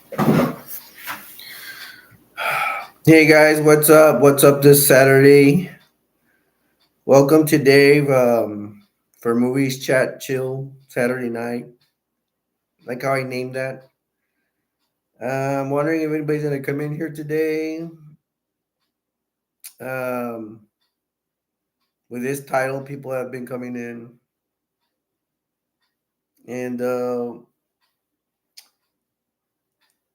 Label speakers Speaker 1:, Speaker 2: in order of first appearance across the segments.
Speaker 1: Hey guys, what's up? What's up this Saturday? Welcome to Dave for Movies Chat Chill Saturday night. Like how I named that. I'm wondering if anybody's gonna come in here today. Um, with this title, people have been coming in, and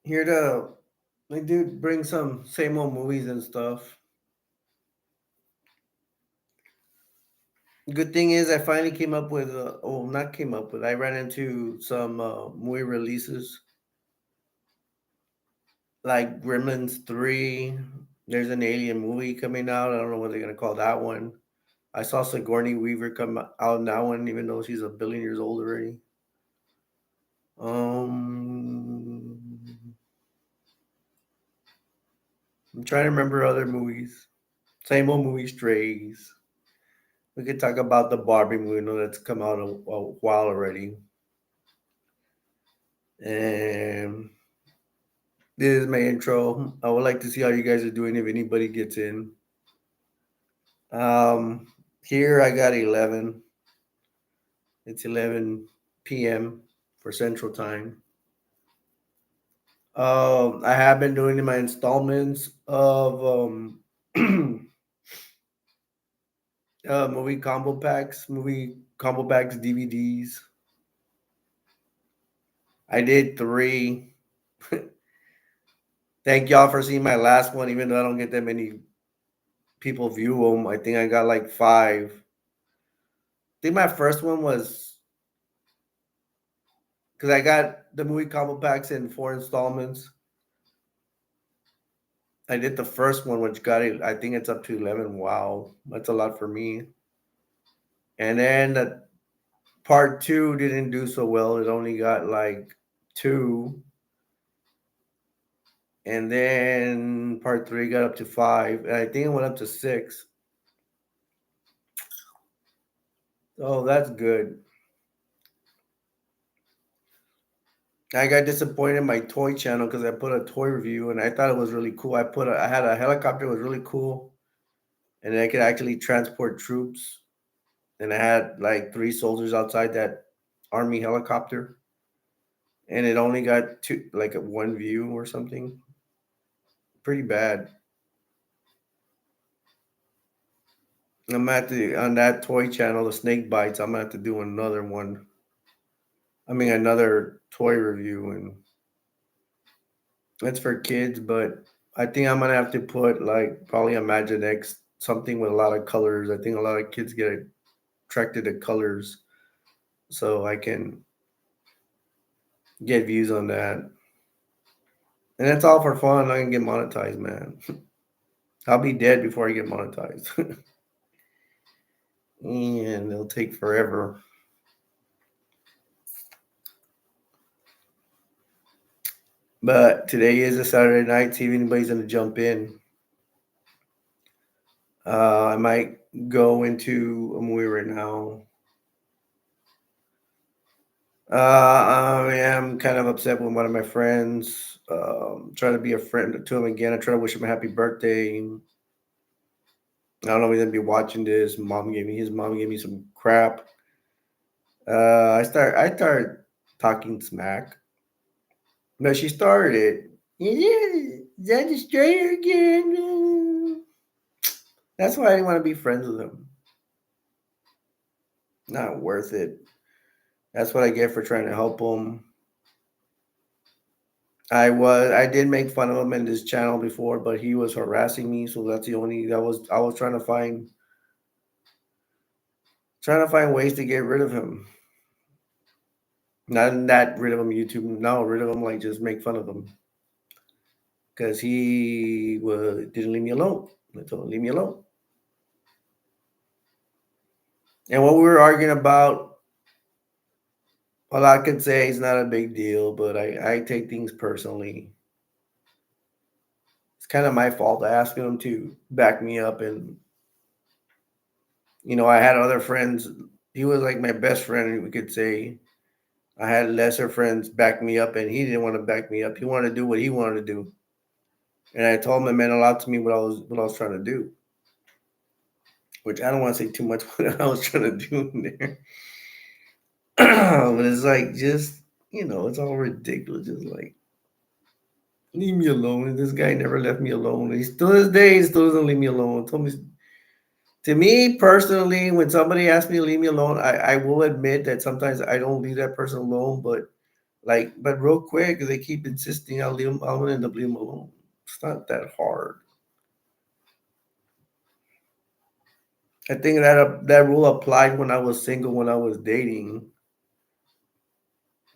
Speaker 1: here to like, dude, bring some same old movies and stuff. Good thing is, I finally came up with, not came up with. I ran into some movie releases like Gremlins 3. There's an alien movie coming out. I don't know what they're gonna call that one. I saw Sigourney Weaver come out in that one, even though she's a billion years old already. Um, I'm trying to remember other movies. Same old movie, Strays. We could talk about the Barbie movie. I know that's come out a while already. And this is my intro. I would like to see how you guys are doing if anybody gets in. Um, Here I got 11. It's 11 p.m. for Central Time. I have been doing my installments of movie combo packs DVDs. I did three. Thank y'all for seeing my last one, even though I don't get that many people view them. I think I got like five. I think my first one was because I got the movie combo packs in 4 installments. I did the first one, which got it. I think it's up to 11. Wow, that's a lot for me. And then the part two didn't do so well. It only got like two. And then part three got up to five. And I think it went up to six. Oh, that's good. I got disappointed in my toy channel because I put a toy review and I thought it was really cool. I had a helicopter, it was really cool. And I could actually transport troops. And I had like 3 soldiers outside that army helicopter. And it only got two, like a one view or something. Pretty bad. I'm at the on that toy channel, the Snake Bites. I'm gonna have to do another one. I mean, another toy review, and it's for kids. But I think I'm gonna have to put like probably Imaginext, something with a lot of colors. I think a lot of kids get attracted to colors, so I can get views on that. And that's all for fun. I can get monetized, man. I'll be dead before I get monetized, and it'll take forever. But today is a Saturday night. See if anybody's gonna jump in. I might go into a movie right now. I am kind of upset with one of my friends. Trying to be a friend to him again. I try to wish him a happy birthday. I don't know if he's gonna be watching this. His mom gave me some crap. I start talking smack, but she started it. Yeah, that destroyer again. That's why I didn't want to be friends with him. Not worth it. That's what I get for trying to help him. I did make fun of him in this channel before, but he was harassing me, so that's the only that was I was trying to find ways to get rid of him. Not rid of him YouTube, no, rid of him like just make fun of him. Because didn't leave me alone. I told him, leave me alone. And what we were arguing about, all I could say is not a big deal, but I take things personally. It's kind of my fault asking him to back me up. And I had other friends. He was like my best friend, we could say. I had lesser friends back me up, and he didn't want to back me up. He wanted to do what he wanted to do, and I told him it meant a lot to me what I was trying to do. Which I don't want to say too much what I was trying to do in there, but it's like just it's all ridiculous. Just like leave me alone. And this guy never left me alone. And he's to this day he still doesn't leave me alone. Told me to me personally, when somebody asks me to leave me alone, I will admit that sometimes I don't leave that person alone, but real quick, they keep insisting I'll leave them, I'll end up leaving them alone. It's not that hard. I think that rule applied when I was single, when I was dating.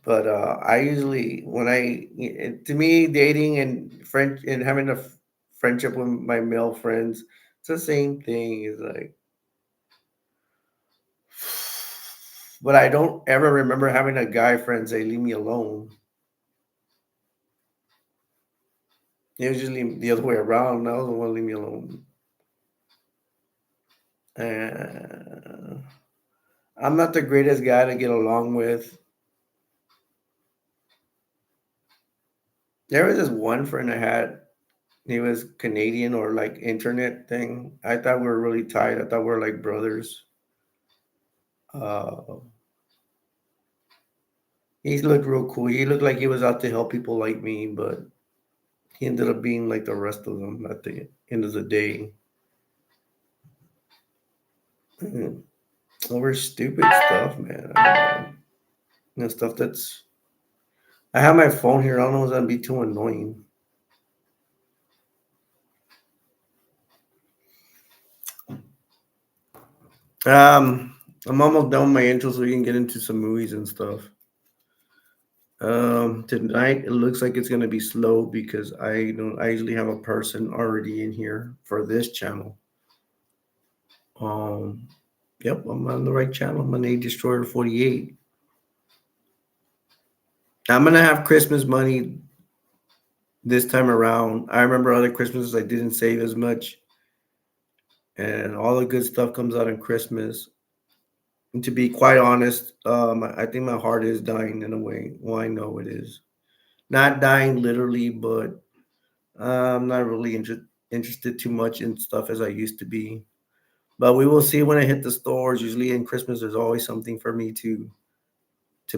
Speaker 1: But I usually, to me, dating and friend and having a friendship with my male friends, it's the same thing. It's like, but I don't ever remember having a guy friend say, "Leave me alone." Usually the other way around. I was the one leave me alone. Uh, I'm not the greatest guy to get along with. There was this one friend I had. He was Canadian or like internet thing. I thought we were really tight. I thought we were like brothers. Uh, he looked real cool. He looked like he was out to help people like me, but he ended up being like the rest of them at the end of the day. Mhm. Over stupid stuff, man. I don't know. Stuff that's. I have my phone here. I don't know if that'd be too annoying. Um, I'm almost done with my intro, so we can get into some movies and stuff. Tonight it looks like it's gonna be slow because I don't. I usually have a person already in here for this channel. Um, yep, I'm on the right channel. I'm on A Destroyer 48. I'm gonna have Christmas money this time around. I remember other Christmases I didn't save as much, and all the good stuff comes out in Christmas. And to be quite honest, I think my heart is dying in a way. Well, I know it is. Not dying literally, but I'm not really interested too much in stuff as I used to be. But we will see when I hit the stores. Usually in Christmas, there's always something for me to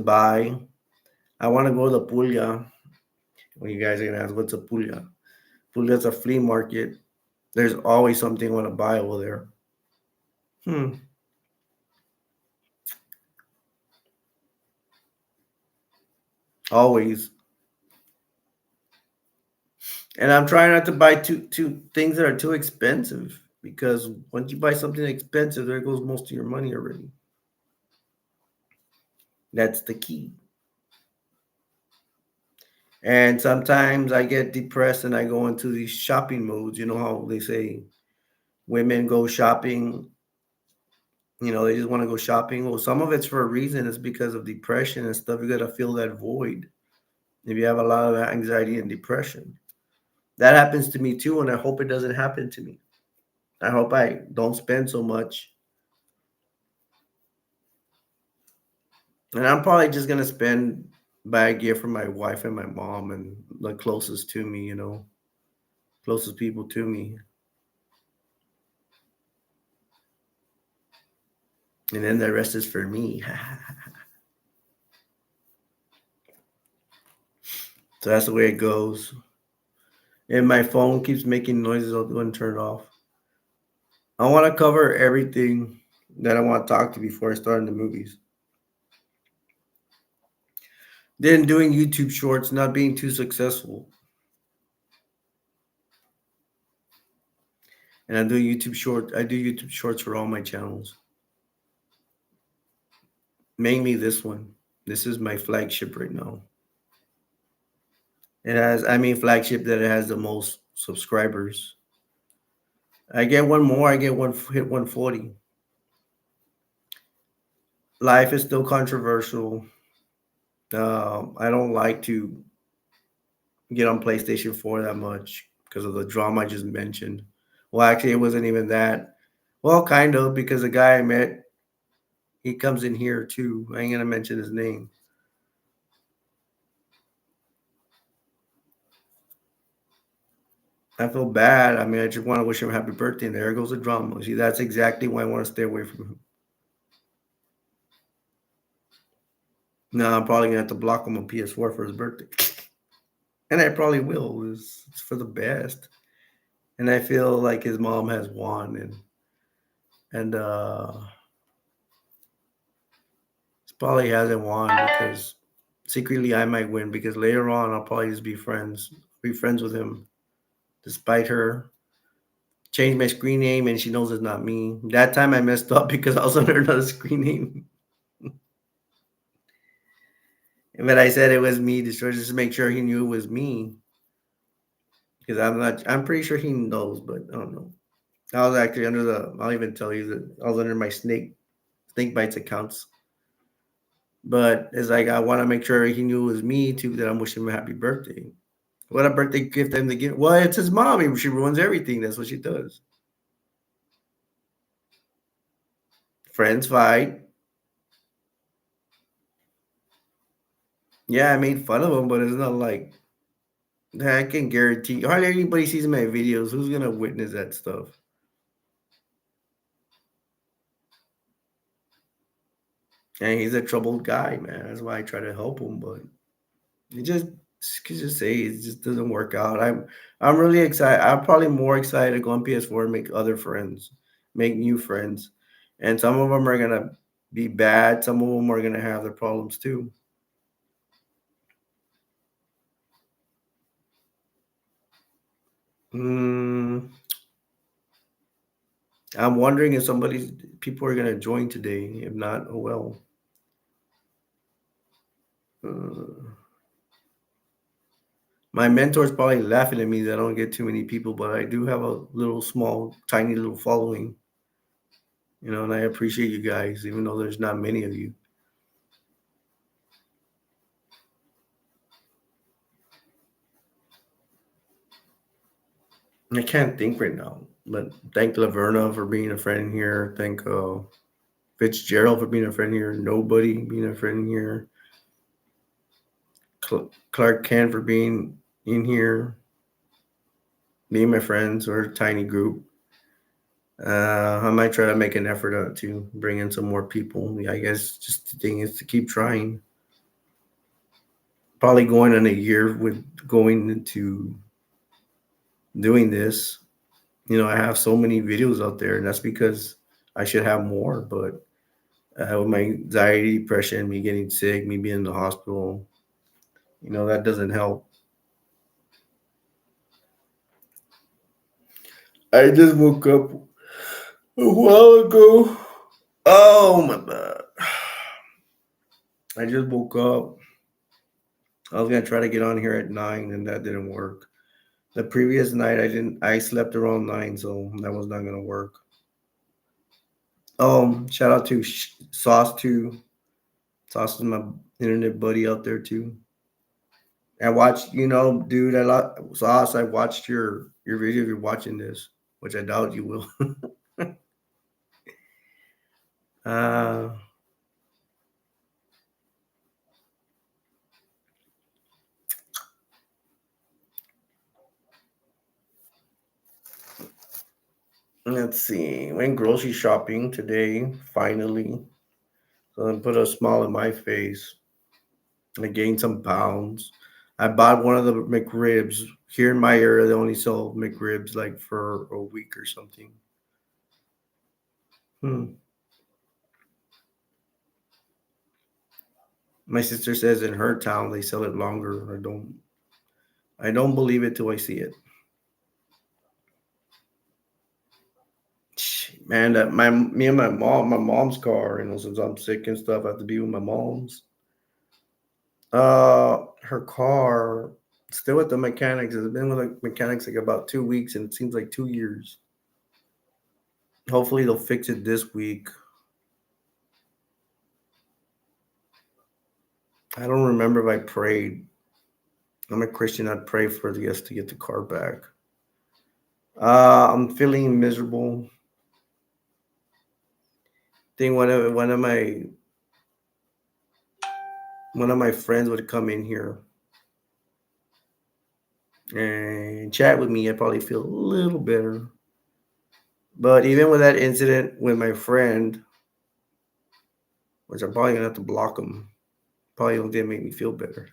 Speaker 1: buy. I want to go to the Pulga. Well, you guys are gonna ask, what's a Pulga? Pulga's a flea market. There's always something I want to buy over there. Hmm. Always. And I'm trying not to buy two things that are too expensive because once you buy something expensive, there goes most of your money already. That's the key. And sometimes I get depressed and I go into these shopping modes. You know how they say women go shopping, they just want to go shopping. Well, some of it's for a reason. It's because of depression and stuff. You got to fill that void if you have a lot of anxiety and depression. That happens to me too, and I hope it doesn't happen to me. I hope I don't spend so much. And I'm probably just gonna buy a gift for my wife and my mom and the closest to me, closest people to me. And then the rest is for me. So that's the way it goes. And my phone keeps making noises. I'll go and turn it off. I want to cover everything that I want to talk to before I start in the movies. Then doing YouTube shorts, not being too successful. And I do YouTube shorts for all my channels. Mainly this one. This is my flagship right now. Flagship that it has the most subscribers. I get one more, I get one hit 140. Life is still controversial. I don't like to get on PlayStation 4 that much because of the drama I just mentioned. Well, actually, it wasn't even that. Well, kind of, because the guy I met, he comes in here too. I ain't gonna mention his name. I feel bad. I mean, I just want to wish him a happy birthday, and there goes the drama. See, that's exactly why I want to stay away from him. No, I'm probably gonna have to block him on PS4 for his birthday, and I probably will. It's for the best, and I feel like his mom has won, and he probably hasn't won because secretly I might win because later on I'll probably just be friends with him, despite her. Change my screen name, and she knows it's not me. That time I messed up because I was under another screen name. But I said it was me, destroy just to make sure he knew it was me. Because I'm pretty sure he knows, but I don't know. I was actually under I'll even tell you that I was under my Snake Bites accounts. But it's like, I want to make sure he knew it was me too, that I'm wishing him a happy birthday. What a birthday gift him to give. Well, it's his mom. She ruins everything. That's what she does. Friends fight. Yeah, I made fun of him, but it's not like, I can guarantee hardly anybody sees my videos. Who's gonna witness that stuff? And he's a troubled guy, man. That's why I try to help him, but it just say it just doesn't work out. I'm really excited. I'm probably more excited to go on PS4 and make other friends, make new friends, and some of them are gonna be bad. Some of them are gonna have their problems too. Mm, I'm wondering if people are gonna join today. If not, oh well. Uh, my mentor's probably laughing at me that I don't get too many people, but I do have a little small, tiny little following, and I appreciate you guys, even though there's not many of you. I can't think right now, but thank Laverna for being a friend here. Thank Fitzgerald for being a friend here. Nobody being a friend here. Clark Kent for being in here. Me and my friends, we're a tiny group. I might try to make an effort to bring in some more people. Yeah, I guess just the thing is to keep trying. Probably going in a year with going into doing this. I have so many videos out there, and that's because I should have more. But with my anxiety, depression, me getting sick, me being in the hospital, that doesn't help. I just woke up a while ago. Oh my god. I just woke up. I was gonna try to get on here at 9 and that didn't work. The previous night I slept around 9, so that was not gonna work. Shout out to Sauce too. Sauce is my internet buddy out there too. I watched, dude, Sauce, I watched your video if you're watching this, which I doubt you will. uh let's see. Went grocery shopping today, finally. So it put a smile on my face. I gained some pounds. I bought one of the McRibs. Here in my area, they only sell McRibs like for a week or something. Hmm. My sister says in her town they sell it longer. I don't believe it till I see it. Man, that me and my mom's car, since I'm sick and stuff, I have to be with my mom's. Her car still at the mechanics. It's been with the mechanics like about 2 weeks, and it seems like 2 years. Hopefully they'll fix it this week. I don't remember if I prayed. I'm a Christian. I'd pray for the us to get the car back. I'm feeling miserable. Think one of my friends would come in here and chat with me, I probably feel a little better. But even with that incident with my friend, which I'm probably gonna have to block him, probably didn't make me feel better.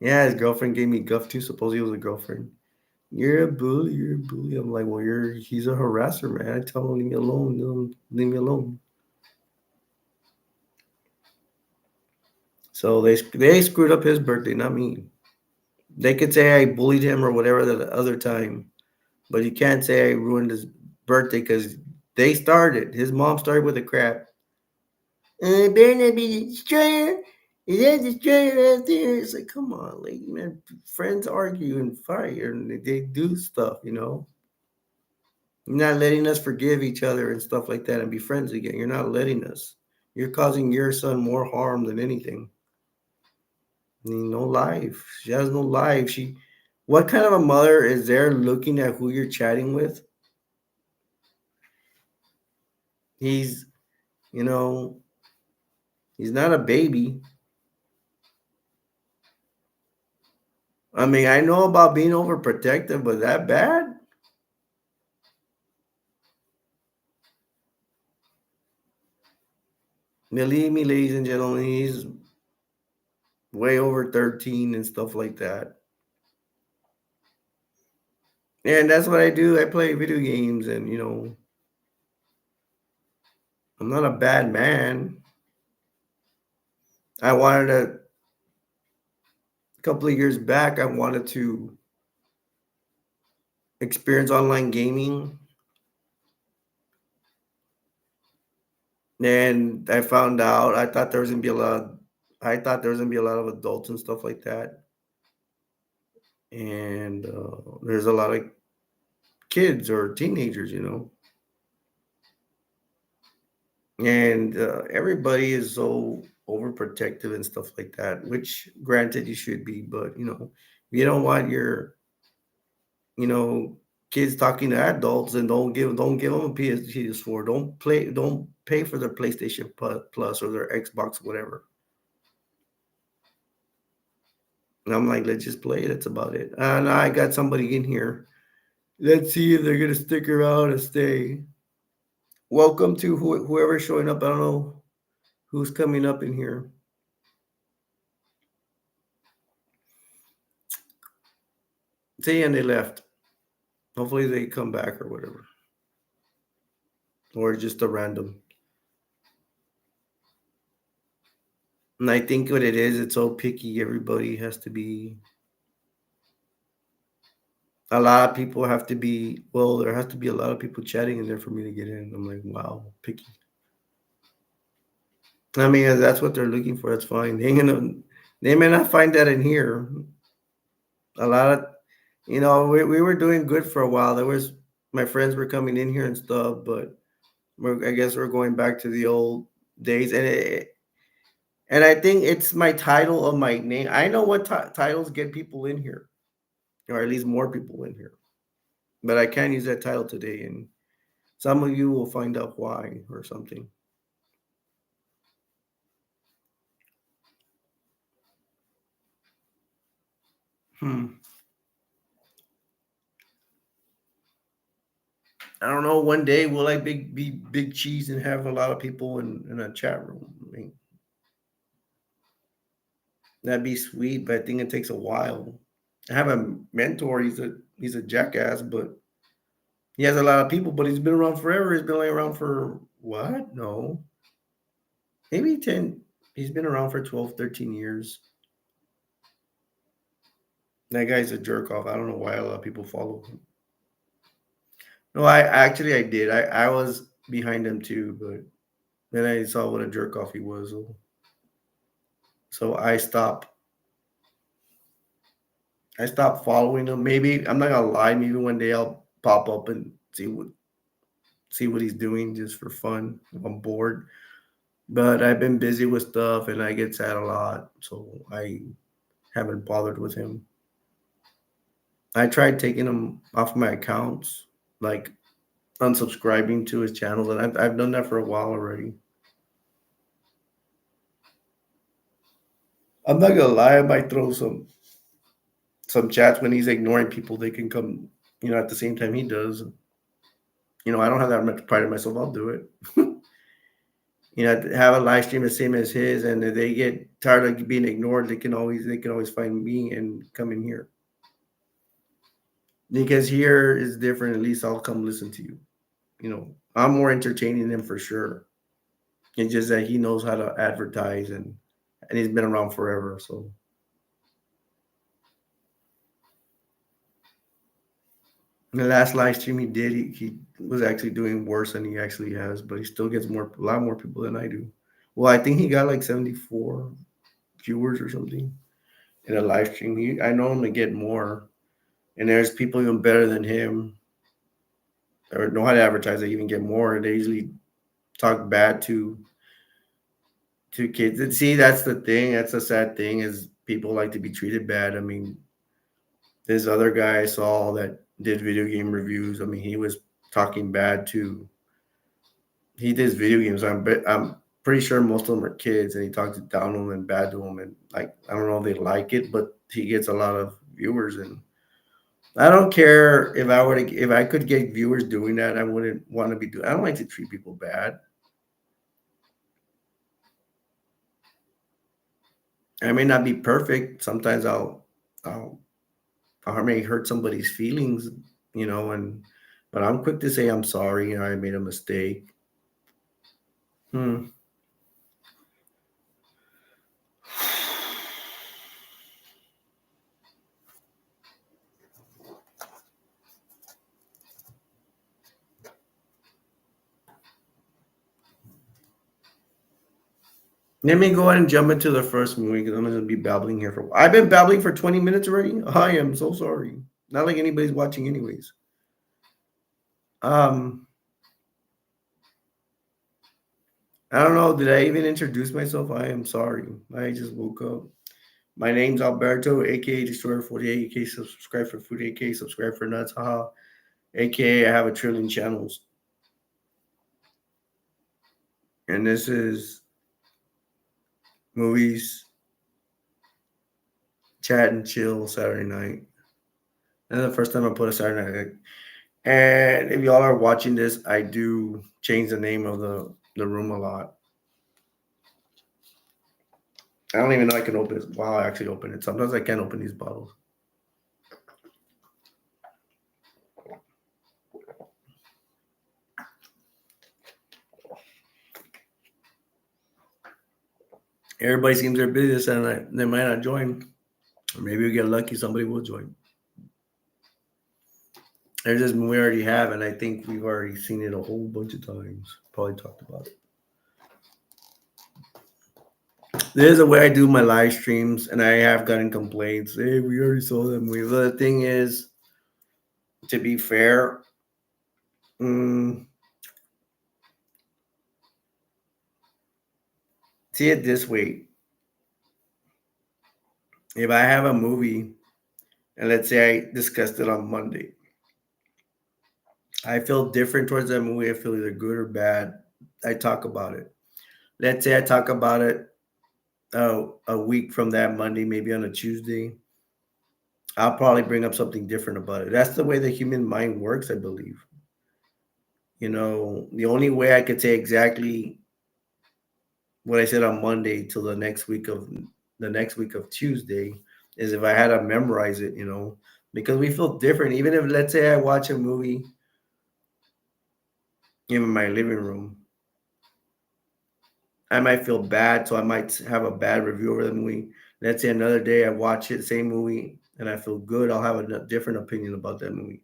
Speaker 1: Yeah, his girlfriend gave me guff too. Suppose he was a girlfriend. You're a bully. You're a bully. I'm like, well, he's a harasser, man. I tell him leave me alone. Leave me alone. So they screwed up his birthday, not me. They could say I bullied him or whatever the other time, but you can't say I ruined his birthday because they started. His mom started with the crap. Better not be the destroyer. Is that destroyer out there? It's like, come on, lady, man. Friends argue and fight, and they do stuff, you know. You're not letting us forgive each other and stuff like that and be friends again. You're not letting us. You're causing your son more harm than anything. I mean, no life. She has no life. What kind of a mother is there looking at who you're chatting with? He's, you know, he's not a baby. I mean, I know about being overprotective, but that bad? Believe me, ladies and gentlemen, he's way over 13 and stuff like that. And that's what I do. I play video games and, I'm not a bad man. I wanted to, a couple of years back, I wanted to experience online gaming. And I found out, I thought there was gonna be a lot of adults and stuff like that. And there's a lot of kids or teenagers. And everybody is so overprotective and stuff like that, which granted you should be, but you don't want your you know kids talking to adults, and don't give them a PS4. Don't pay for their PlayStation Plus or their Xbox, whatever. And I'm like, let's just play. That's about it. And I got somebody in here. Let's see if they're gonna stick around and stay. Welcome to whoever's showing up. I don't know who's coming up in here. See, and they left. Hopefully they come back or whatever, or just a random. And I think what it is, it's so picky. Everybody has to be. A lot of people have to be. Well, there has to be a lot of people chatting in there for me to get in. I'm like, wow, picky. I mean, if that's what they're looking for, that's fine. They may not find that in here. A lot of, we were doing good for a while. My friends were coming in here and stuff, but I guess we're going back to the old days. And I think it's my title of my name. I know what titles get people in here, or at least more people in here. But I can't use that title today, and some of you will find out why or something. Hmm. I don't know. One day will I be big cheese and have a lot of people in a chat room? I mean, that'd be sweet, but I think it takes a while. I have a mentor. He's a jackass, but he has a lot of people. But he's been around forever. He's been like around for what? No, maybe 10. He's been around for 12, 13 years. That guy's a jerk off. I don't know why a lot of people follow him. No, I did. I was behind him too, but then I saw what a jerk off he was. So I stopped. I stopped following him. Maybe I'm not gonna lie. Maybe one day I'll pop up and see what he's doing just for fun. I'm bored, but I've been busy with stuff and I get sad a lot, so I haven't bothered with him. I tried taking him off my accounts, like unsubscribing to his channels, and I've done that for a while already. I'm not gonna lie. I might throw some some chats when he's ignoring people, they can come, at the same time he does. I don't have that much pride in myself. I'll do it. Have a live stream the same as his, and if they get tired of being ignored, they can always find me and come in here. Because here is different. At least I'll come listen to you. I'm more entertaining than for sure. It's just that he knows how to advertise, and he's been around forever. So the last live stream he did, he was actually doing worse than he actually has, but he still gets a lot more people than I do. Well, I think he got like 74 viewers or something in a live stream. I know him to get more, and there's people even better than him or know how to advertise. They even get more. They usually talk bad to kids. And see, that's the thing. That's the sad thing is people like to be treated bad. I mean, this other guy I saw that did video game reviews. I mean, he was talking bad to. He does video games. I'm pretty sure most of them are kids, and he talks down to them and bad to them, and like I don't know if they like it, but he gets a lot of viewers, and I don't care if I could get viewers doing that. I wouldn't want to be doing. I don't like to treat people bad. I may not be perfect. Sometimes I'll I may hurt somebody's feelings, and but I'm quick to say I'm sorry. I made a mistake. Hmm. Let me go ahead and jump into the first movie because I'm going to be babbling here for a while. I've been babbling for 20 minutes already. I am so sorry. Not like anybody's watching, anyways. Um, I don't know. Did I even introduce myself? I am sorry. I just woke up. My name's Alberto, aka Destroyer 48, aka subscribe for food, aka subscribe for nuts, haha, aka I have a trillion channels. And this is movies, chat and chill Saturday night. And the first time I put a Saturday night. And if y'all are watching this, I do change the name of the room a lot. I don't even know I can open it. Wow, I actually open it. Sometimes I can't open these bottles. Everybody seems they're busy this Saturday night. They might not join. Or maybe we get lucky, somebody will join. There's this movie we already have, and I think we've already seen it a whole bunch of times. Probably talked about it. There's a way I do my live streams, and I have gotten complaints. Hey, we already saw that movie. But the thing is, to be fair, mm, see it this way. If I have a movie, and let's say I discussed it on Monday, I feel different towards that movie. I feel either good or bad. I talk about it. Let's say I talk about it a week from that Monday, maybe on a Tuesday. I'll probably bring up something different about it. That's the way the human mind works, I believe. The only way I could say exactly what I said on Monday till the next week of Tuesday is if I had to memorize it, because we feel different. Even if let's say I watch a movie in my living room, I might feel bad, so I might have a bad review over the movie. Let's say another day I watch it, same movie, and I feel good. I'll have a different opinion about that movie.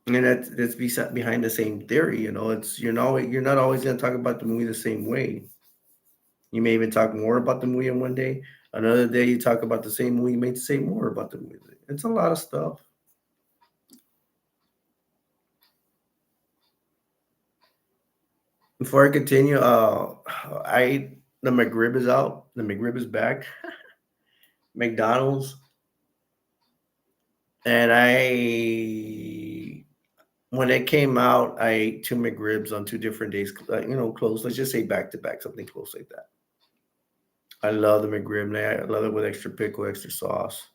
Speaker 1: And that's behind the same theory. It's you're not always going to talk about the movie the same way. You may even talk more about the movie in one day. Another day you talk about the same movie. You may say more about the movie. It's a lot of stuff. Before I continue, I the McRib is out. The McRib is back. McDonald's, and I when it came out, I ate two McRibs on 2 different days. Close. Let's just say back to back, something close like that. I love the McRib. And I love it with extra pickle, extra sauce.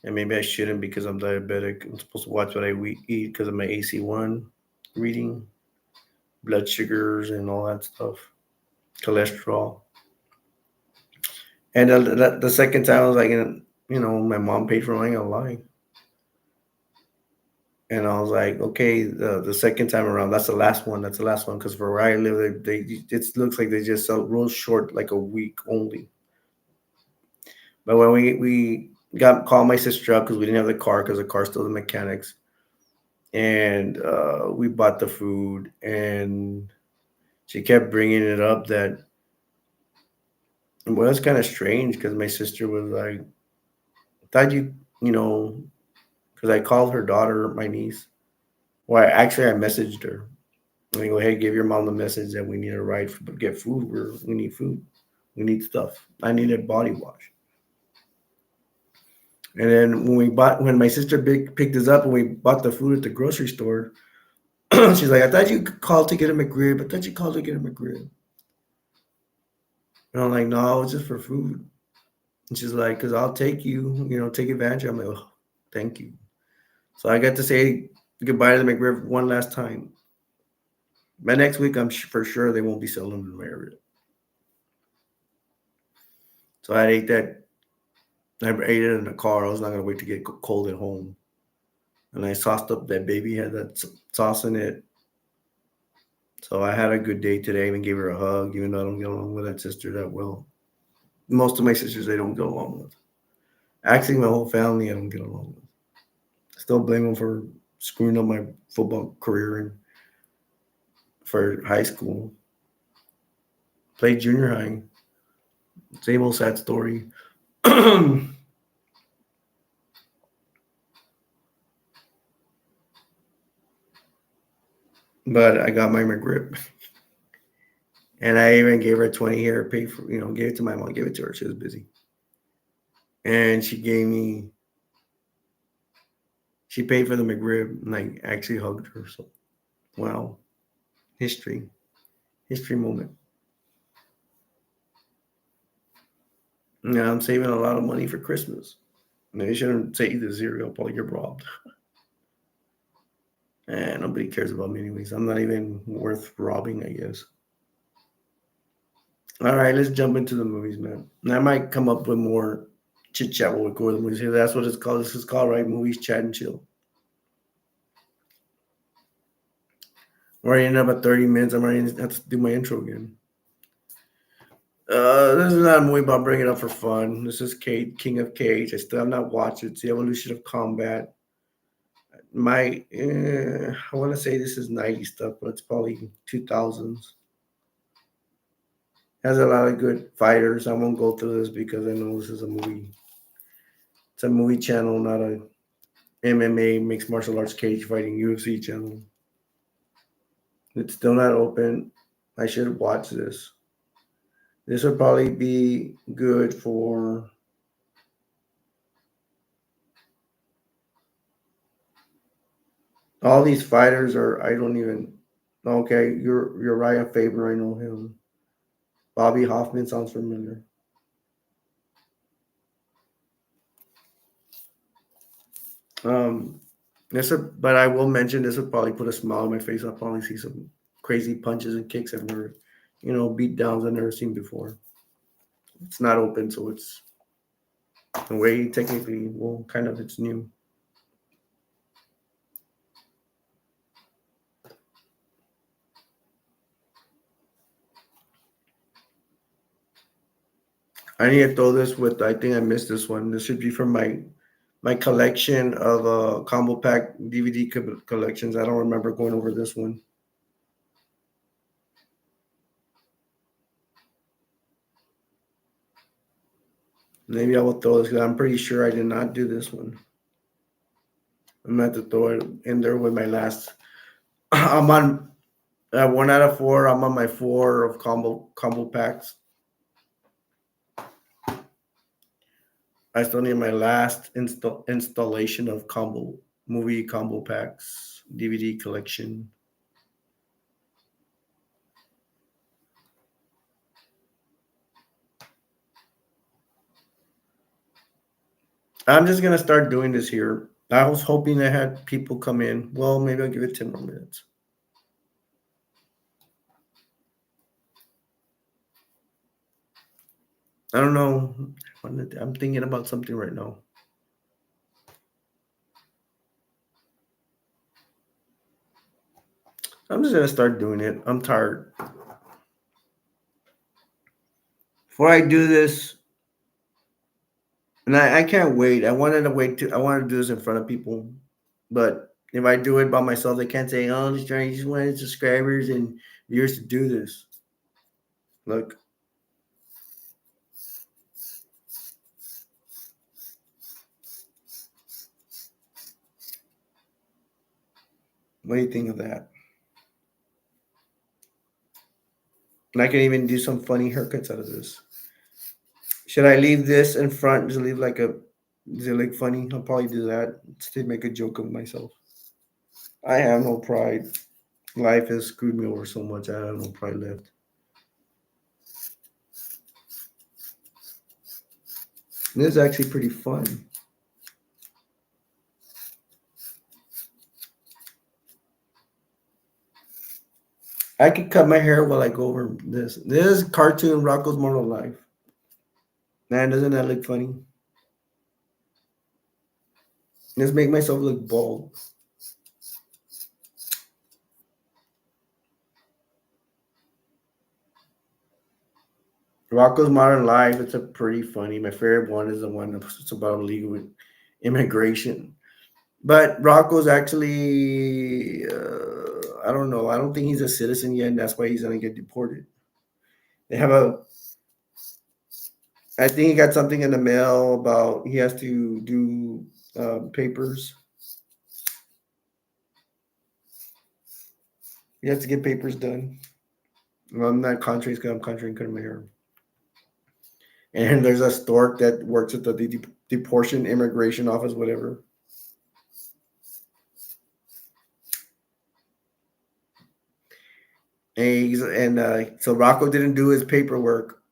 Speaker 1: And maybe I shouldn't because I'm diabetic. I'm supposed to watch what I eat because of my AC1 reading, blood sugars, and all that stuff, cholesterol. And the second time I was like, my mom paid for it. I ain't gonna lie. And I was like, okay, the second time around, that's the last one. That's the last one because for where I live, they it looks like they just sell real short, like a week only. But when we got called my sister up because we didn't have the car because the car's still the mechanics, and we bought the food, and she kept bringing it up that well, it's kind of strange because my sister was like, thought you know, because I called her daughter my niece. Well, actually, I messaged her. I go, hey, give your mom the message that we need a ride for get food. We need food. We need stuff. I needed body wash. And then when my sister picked us up and we bought the food at the grocery store, she's like, I thought you called to get a McRib. I thought you called to get a McRib. And I'm like, no, it's just for food. And she's like, because I'll take you, take advantage. I'm like, oh, thank you. So I got to say goodbye to the McRib one last time. By next week, I'm for sure they won't be selling them in my area. So I ate that. I ate it in the car. I was not going to wait to get cold at home. And I sauced up that baby, had that sauce in it. So I had a good day today. I even gave her a hug, even though I don't get along with that sister that well. Most of my sisters, I don't get along with. Actually, my whole family, I don't get along with. Still blame them for screwing up my football career and for high school. Played junior high. Same old sad story. But I got my McGrip. And I even gave her 20 here, paid for, gave it to my mom, gave it to her. She was busy. And she paid for the McRib and I actually hugged her. So, wow. History moment. Yeah, I'm saving a lot of money for Christmas. Maybe I shouldn't say the cereal, I'll probably get robbed. And nobody cares about me anyways. I'm not even worth robbing, I guess. All right, let's jump into the movies, man. And I might come up with more chit chat while we go to the movies. That's what it's called. This is called, right? Movies, chat, and chill. We're already in about 30 minutes. I'm already have to do my intro again. This is not a movie, but I'll bring it up for fun. This is King of Cage. I still have not watched it. It's the evolution of combat. I want to say this is 90 stuff, but it's probably 2000s. Has a lot of good fighters. I won't go through this because I know this is a movie. It's a movie channel, not a MMA, mixed martial arts, cage fighting, UFC channel. It's still not open. I should watch this. This would probably be good for all these fighters are I don't even okay, you're Ryan Faber, I know him. Bobby Hoffman sounds familiar. Um but I will mention this would probably put a smile on my face. I'll probably see some crazy punches and kicks I've never, beat downs I've never seen before. It's not open, so it's the way technically, well, kind of it's new. I need to throw this with. I think I missed this one. This should be from my collection of combo pack DVD collections. I don't remember going over this one. Maybe I will throw this. 'Cause I'm pretty sure I did not do this one. I'm going to have to throw it in there with my last. I'm on 1 out of 4. I'm on my 4 of combo packs. I still need my last installation of movie combo packs. DVD collection. I'm just gonna start doing this here. I was hoping I had people come in. Well, maybe I'll give it 10 more minutes. I don't know. I'm thinking about something right now. I'm just gonna start doing it. I'm tired. Before I do this, and I can't wait. I wanted to do this in front of people. But if I do it by myself, they can't say, "Oh, just trying, just wanted subscribers and viewers to do this." Look, what do you think of that? And I can even do some funny haircuts out of this. Should I leave this in front? Just leave like a, is it like funny? I'll probably do that to make a joke of myself. I have no pride. Life has screwed me over so much. I have no pride left. This is actually pretty fun. I could cut my hair while I go over this. This is cartoon Rocco's Modern Life. Man, doesn't that look funny? Let's make myself look bald. Rocco's Modern Life. It's a pretty funny. My favorite one is the one that's about illegal immigration. But Rocco's actually, I don't know. I don't think he's a citizen yet, and that's why he's gonna get deported. They have a. I think he got something in the mail about he has to do papers. He has to get papers done. Well, I'm not country because I'm country and cutting my hair. And there's a stork that works at the deportation immigration office, whatever. And so Rocco didn't do his paperwork.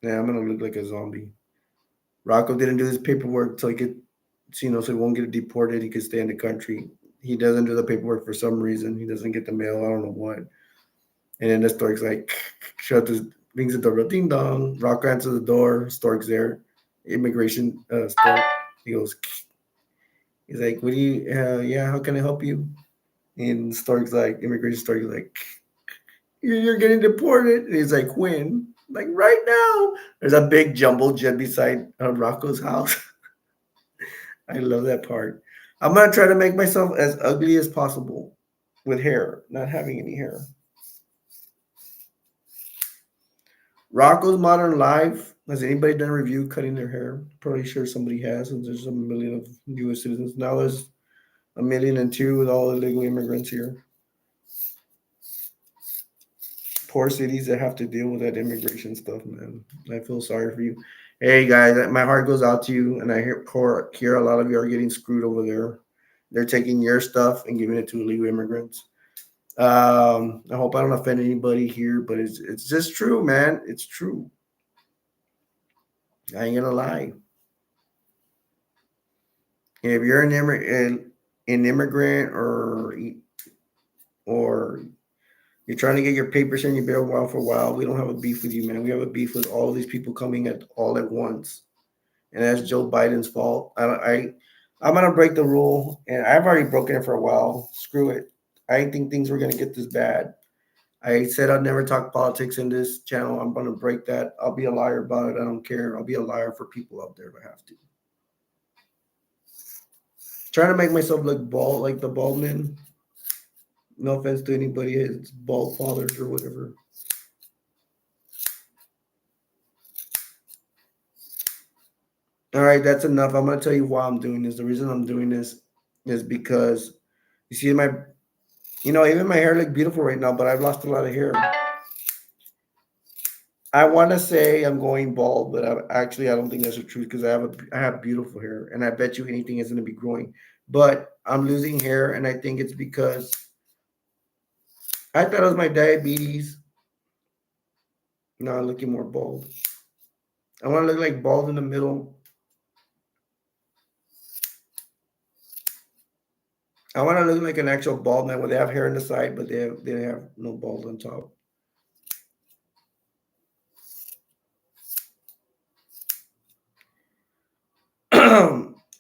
Speaker 1: Yeah, I'm gonna look like a zombie. Rocco didn't do his paperwork so he could, so he won't get deported. He could stay in the country. He doesn't do the paperwork for some reason. He doesn't get the mail. I don't know what. And then the stork's like, shut this, rings the door, ding dong. Rocco answers the door. Stork's there. Immigration stork. He goes, he's like, what do you, yeah, how can I help you? And Stork's like, immigration Stork's like, you're getting deported. And he's like, when? Like, right now. There's a big jumbo jet beside Rocco's house. I love that part. I'm going to try to make myself as ugly as possible with hair, not having any hair. Rocco's Modern Life. Has anybody done a review cutting their hair? Probably sure somebody has, and there's a million of U.S. citizens. Now there's 1,000,002 with all illegal immigrants here. Poor cities that have to deal with that immigration stuff, man. I feel sorry for you. Hey guys, my heart goes out to you, and I hear a lot of you are getting screwed over there. They're taking your stuff and giving it to illegal immigrants. I hope I don't offend anybody here, but it's just true, man. It's true. I ain't gonna lie. If you're an immigrant or you're trying to get your papers here and you've been around for a while, we don't have a beef with you, man. We have a beef with all these people coming at all at once, and that's Joe Biden's fault. I'm gonna break the rule, and I've already broken it for a while. Screw it. I didn't think things were gonna get this bad. I said I'd never talk politics in this channel. I'm gonna break that. I'll be a liar about it. I don't care. I'll be a liar for people out there if I have to. Trying to make myself look bald like the bald man. No offense to anybody, it's bald fathers or whatever. All right, that's enough. I'm gonna tell you why I'm doing this. The reason I'm doing this is because you see even my hair look beautiful right now, but I've lost a lot of hair. I want to say I'm going bald, but I don't think that's the truth because I have beautiful hair, and I bet you anything is going to be growing. but I'm losing hair, and I think it's because I thought it was my diabetes. Now I'm looking more bald. I want to look like bald in the middle. I want to look like an actual bald man where they have hair on the side, but they have no bald on top.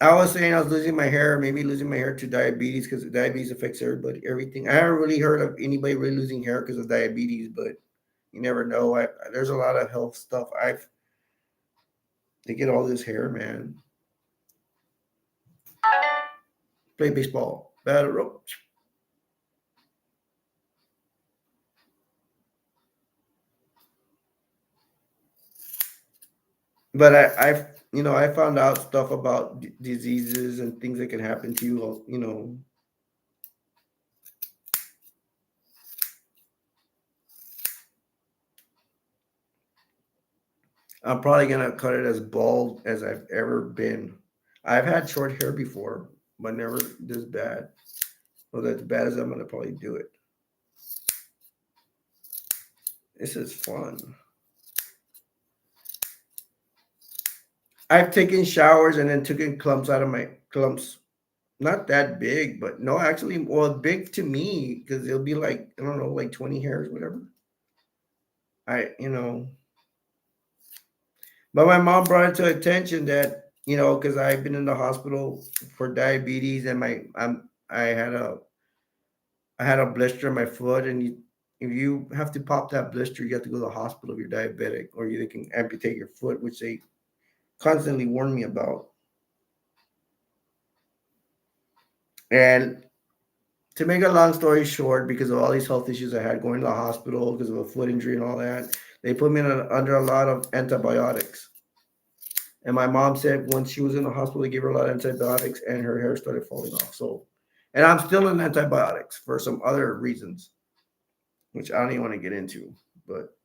Speaker 1: I was saying I was losing my hair, maybe losing my hair to diabetes because diabetes affects everybody, everything. I haven't really heard of anybody really losing hair because of diabetes, but you never know. There's a lot of health stuff. They get all this hair, man. Play baseball, battle rope. But I found out stuff about diseases and things that can happen to you. I'm probably gonna cut it as bald as I've ever been. I've had short hair before, but never this bad. Well, as bad as I'm gonna probably do it. This is fun. I've taken showers and then taken clumps out of my clumps. Not that big, but no, actually, well, big to me because it'll be like I don't know, like 20 hairs, whatever. I. But my mom brought it to attention that because I've been in the hospital for diabetes and I had a blister in my foot, and if you have to pop that blister, you have to go to the hospital if you're diabetic, or they can amputate your foot, which they constantly warn me about. And to make a long story short, because of all these health issues I had going to the hospital because of a foot injury and all that, they put me under a lot of antibiotics. And my mom said when she was in the hospital, they gave her a lot of antibiotics and her hair started falling off. So, and I'm still on antibiotics for some other reasons, which I don't even want to get into. But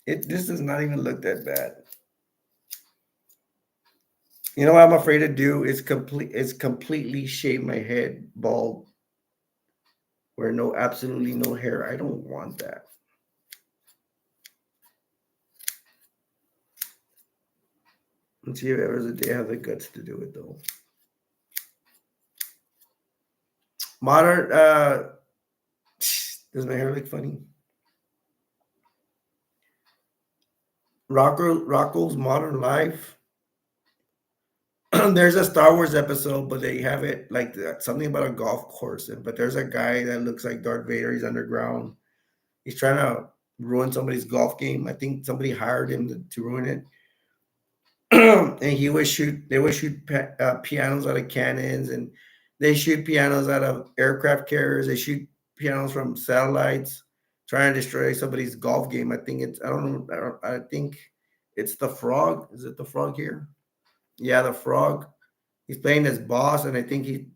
Speaker 1: this does not even look that bad. You know what I'm afraid to do is completely shave my head bald, where absolutely no hair. I don't want that. Let's see if ever the day I have the guts to do it though. Modern does my hair look funny? Rocco's Modern Life. There's a Star Wars episode, but they have it like something about a golf course. But there's a guy that looks like Darth Vader. He's underground. He's trying to ruin somebody's golf game. I think somebody hired him to ruin it. And they would shoot pianos out of cannons, and they shoot pianos out of aircraft carriers. They shoot pianos from satellites, trying to destroy somebody's golf game. I think I don't know. I think it's the frog. Is it the frog here? Yeah, the frog. He's playing his boss, and I think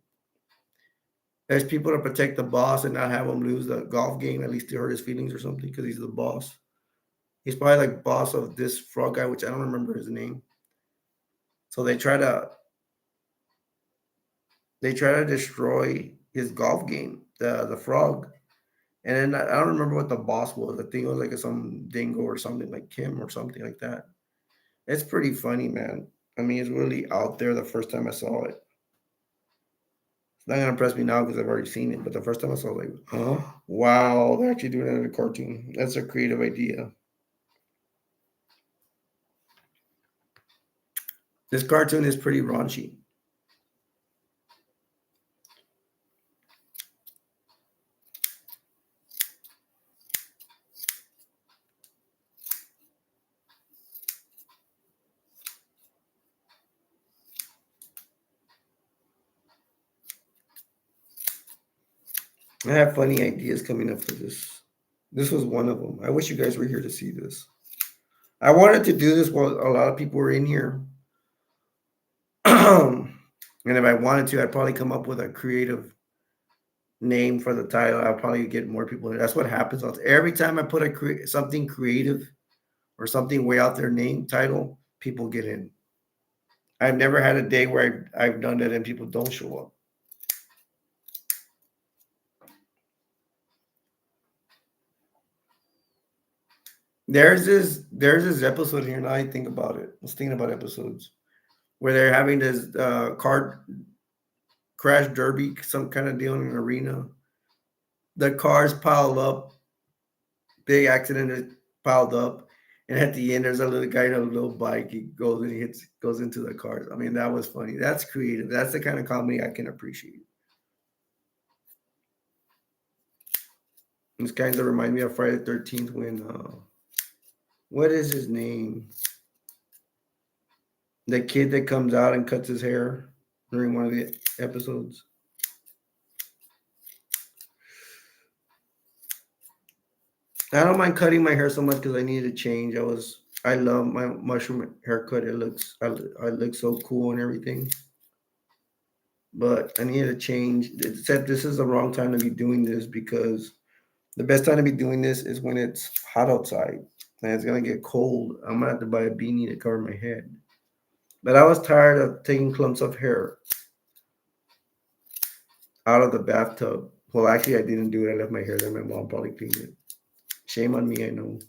Speaker 1: there's people to protect the boss and not have him lose the golf game, at least to hurt his feelings or something, because he's the boss. He's probably like boss of this frog guy, which I don't remember his name. So they try to destroy his golf game, the frog. And then I don't remember what the boss was. I think it was like some dingo or something like Kim or something like that. It's pretty funny, man. I mean, it's really out there the first time I saw it. It's not gonna impress me now because I've already seen it, but the first time I saw it, like, huh? Wow, they're actually doing it in a cartoon. That's a creative idea. This cartoon is pretty raunchy. I have funny ideas coming up for this. This was one of them. I wish you guys were here to see this. I wanted to do this while a lot of people were in here. And if I wanted to, I'd probably come up with a creative name for the title. I'll probably get more people. That's what happens. Every time I put something creative or something way out there name title, people get in. I've never had a day where I've done that and people don't show up. There's this episode here. Now I think about it. I was thinking about episodes where they're having this car crash derby, some kind of deal in an arena. The cars pile up, big accident is piled up, and at the end there's a little guy on a little bike. He goes and he goes into the cars. I mean, that was funny. That's creative. That's the kind of comedy I can appreciate. This kind of remind me of Friday the 13th when what is his name? The kid that comes out and cuts his hair during one of the episodes. I don't mind cutting my hair so much because I needed to change. I love my mushroom haircut. I look so cool and everything. But I needed to change. It said this is the wrong time to be doing this because the best time to be doing this is when it's hot outside and it's gonna get cold. I'm gonna have to buy a beanie to cover my head. But I was tired of taking clumps of hair out of the bathtub. Well, actually, I didn't do it. I left my hair there. My mom probably cleaned it. Shame on me, I know.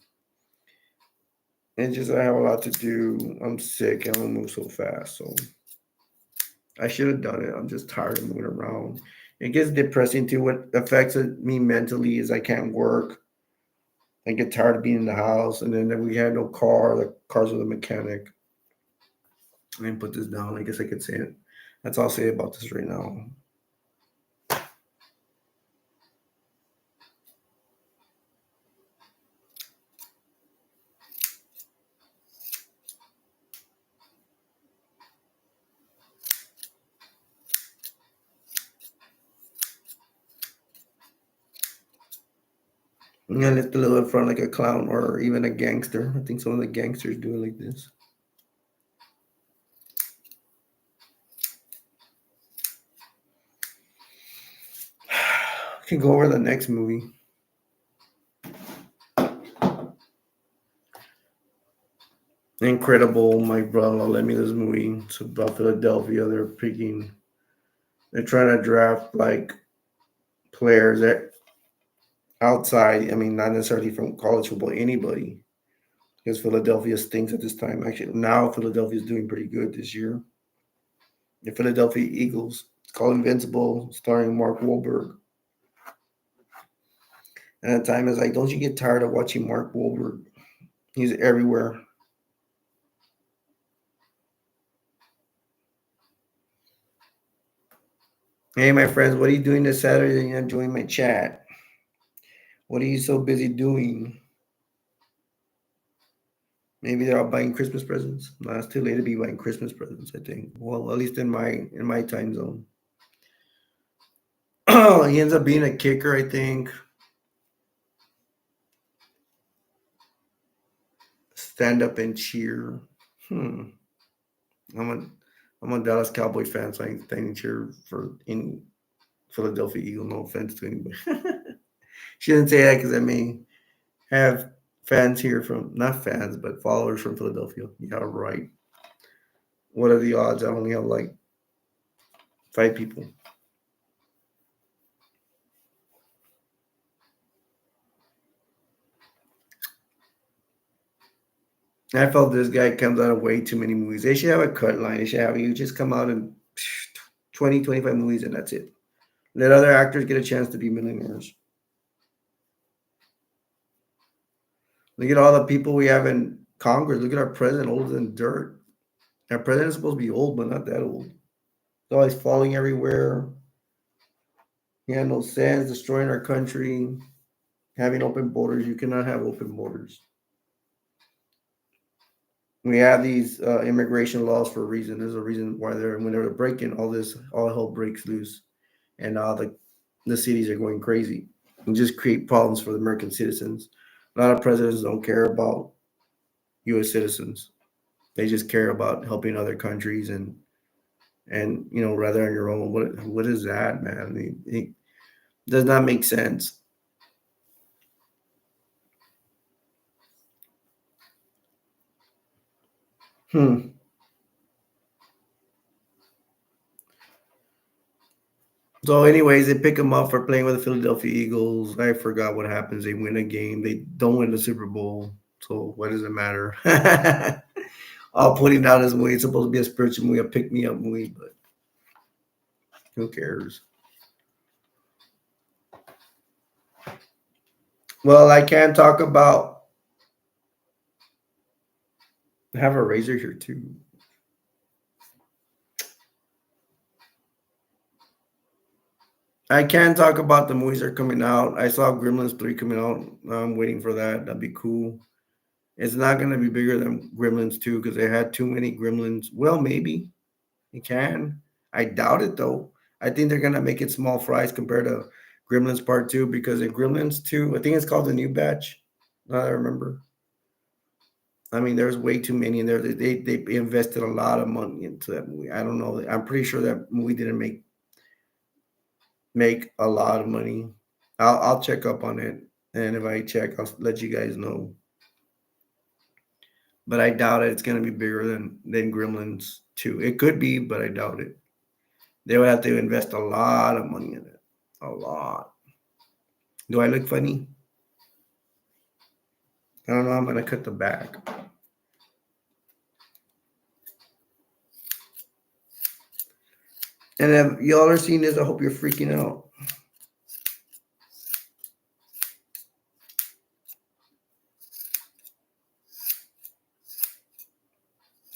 Speaker 1: It's just I have a lot to do. I'm sick. I don't move so fast, so I should have done it. I'm just tired of moving around. It gets depressing too. What affects me mentally is I can't work. I get tired of being in the house, and then we had no car. The car's with a mechanic. I didn't put this down. I guess I could say it. That's all I'll say about this right now. I'm gonna lift a little in front like a clown or even a gangster. I think some of the gangsters do it like this. I can go over the next movie. Incredible. My brother let me this movie. It's about Philadelphia. They're trying to draft like players that outside. I mean, not necessarily from college football, anybody. Because Philadelphia stinks at this time. Actually, now Philadelphia is doing pretty good this year. The Philadelphia Eagles. It's called Invincible, starring Mark Wahlberg. And at the time, it's like, don't you get tired of watching Mark Wahlberg? He's everywhere. Hey, my friends, what are you doing this Saturday? You're not joining my chat. What are you so busy doing? Maybe they're out buying Christmas presents. No, it's too late to be buying Christmas presents, I think. Well, at least in my time zone. He ends up being a kicker, I think. Stand up and cheer. Hmm. I'm a I'm a Dallas Cowboy fan, so I ain't standing cheer for any Philadelphia Eagle. No offense to anybody. Shouldn't say that because I may have fans here from not fans but followers from Philadelphia. Yeah, right. What are the odds? I only have like 5 people. I felt this guy comes out of way too many movies. They should have a cut line. They should have you just come out in 20, 25 movies and that's it. Let other actors get a chance to be millionaires. Look at all the people we have in Congress. Look at our president, older than dirt. Our president's supposed to be old, but not that old. He's always falling everywhere. He had no sense, destroying our country, having open borders. You cannot have open borders. We have these immigration laws for a reason. There's a reason why they're when they're breaking all this, all hell breaks loose, and the cities are going crazy and just create problems for the American citizens. A lot of presidents don't care about U.S. citizens. They just care about helping other countries and rather on your own. What is that, man? I mean, it does not make sense. Hmm. So, anyways, they pick him up for playing with the Philadelphia Eagles. I forgot what happens. They win a game. They don't win the Super Bowl. So, what does it matter? All putting down this movie. It's supposed to be a spiritual movie, a pick me up movie, but who cares? Well, I can talk about. I have a razor here too. I can talk about the movies that are coming out. I saw Gremlins 3 coming out. I'm waiting for that. That'd be cool. It's not going to be bigger than Gremlins 2 because they had too many Gremlins. Well, maybe it can. I doubt it though. I think they're going to make it small fries compared to Gremlins Part 2 because in Gremlins 2, I think it's called the New Batch. I remember. I mean, there's way too many in there. They invested a lot of money into that movie. I don't know. I'm pretty sure that movie didn't make a lot of money. I'll check up on it, and if I check, I'll let you guys know. But I doubt it. It's gonna be bigger than Gremlins 2. It could be, but I doubt it. They would have to invest a lot of money in it. A lot. Do I look funny? I don't know. I'm gonna cut the back. And if y'all are seeing this, I hope you're freaking out.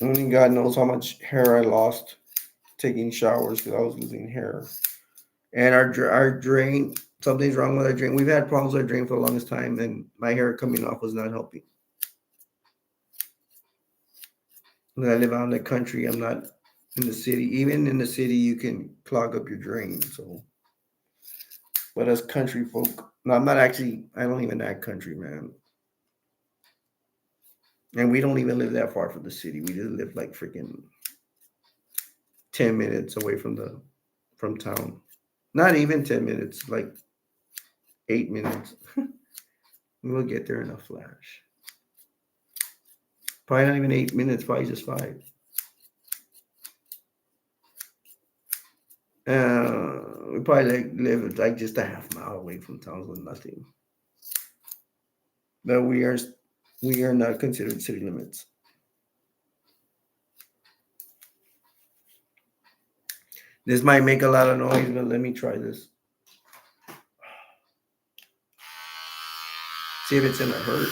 Speaker 1: Only God knows how much hair I lost taking showers because I was losing hair. And our drain, something's wrong with our drain. We've had problems with our drain for the longest time, and my hair coming off was not helping. When I live out in the country, I'm not in the city. Even in the city, you can clog up your drain. So, but as country folk, no, I'm not actually. I don't even act country, man. And we don't even live that far from the city. We just live like freaking 10 minutes away from town. Not even 10 minutes, like 8 minutes. We'll get there in a flash. Probably not even 8 minutes. Probably just 5. We probably live like just a half mile away from towns with nothing. But we are not considered city limits. This might make a lot of noise, but let me try this. See if it's gonna hurt.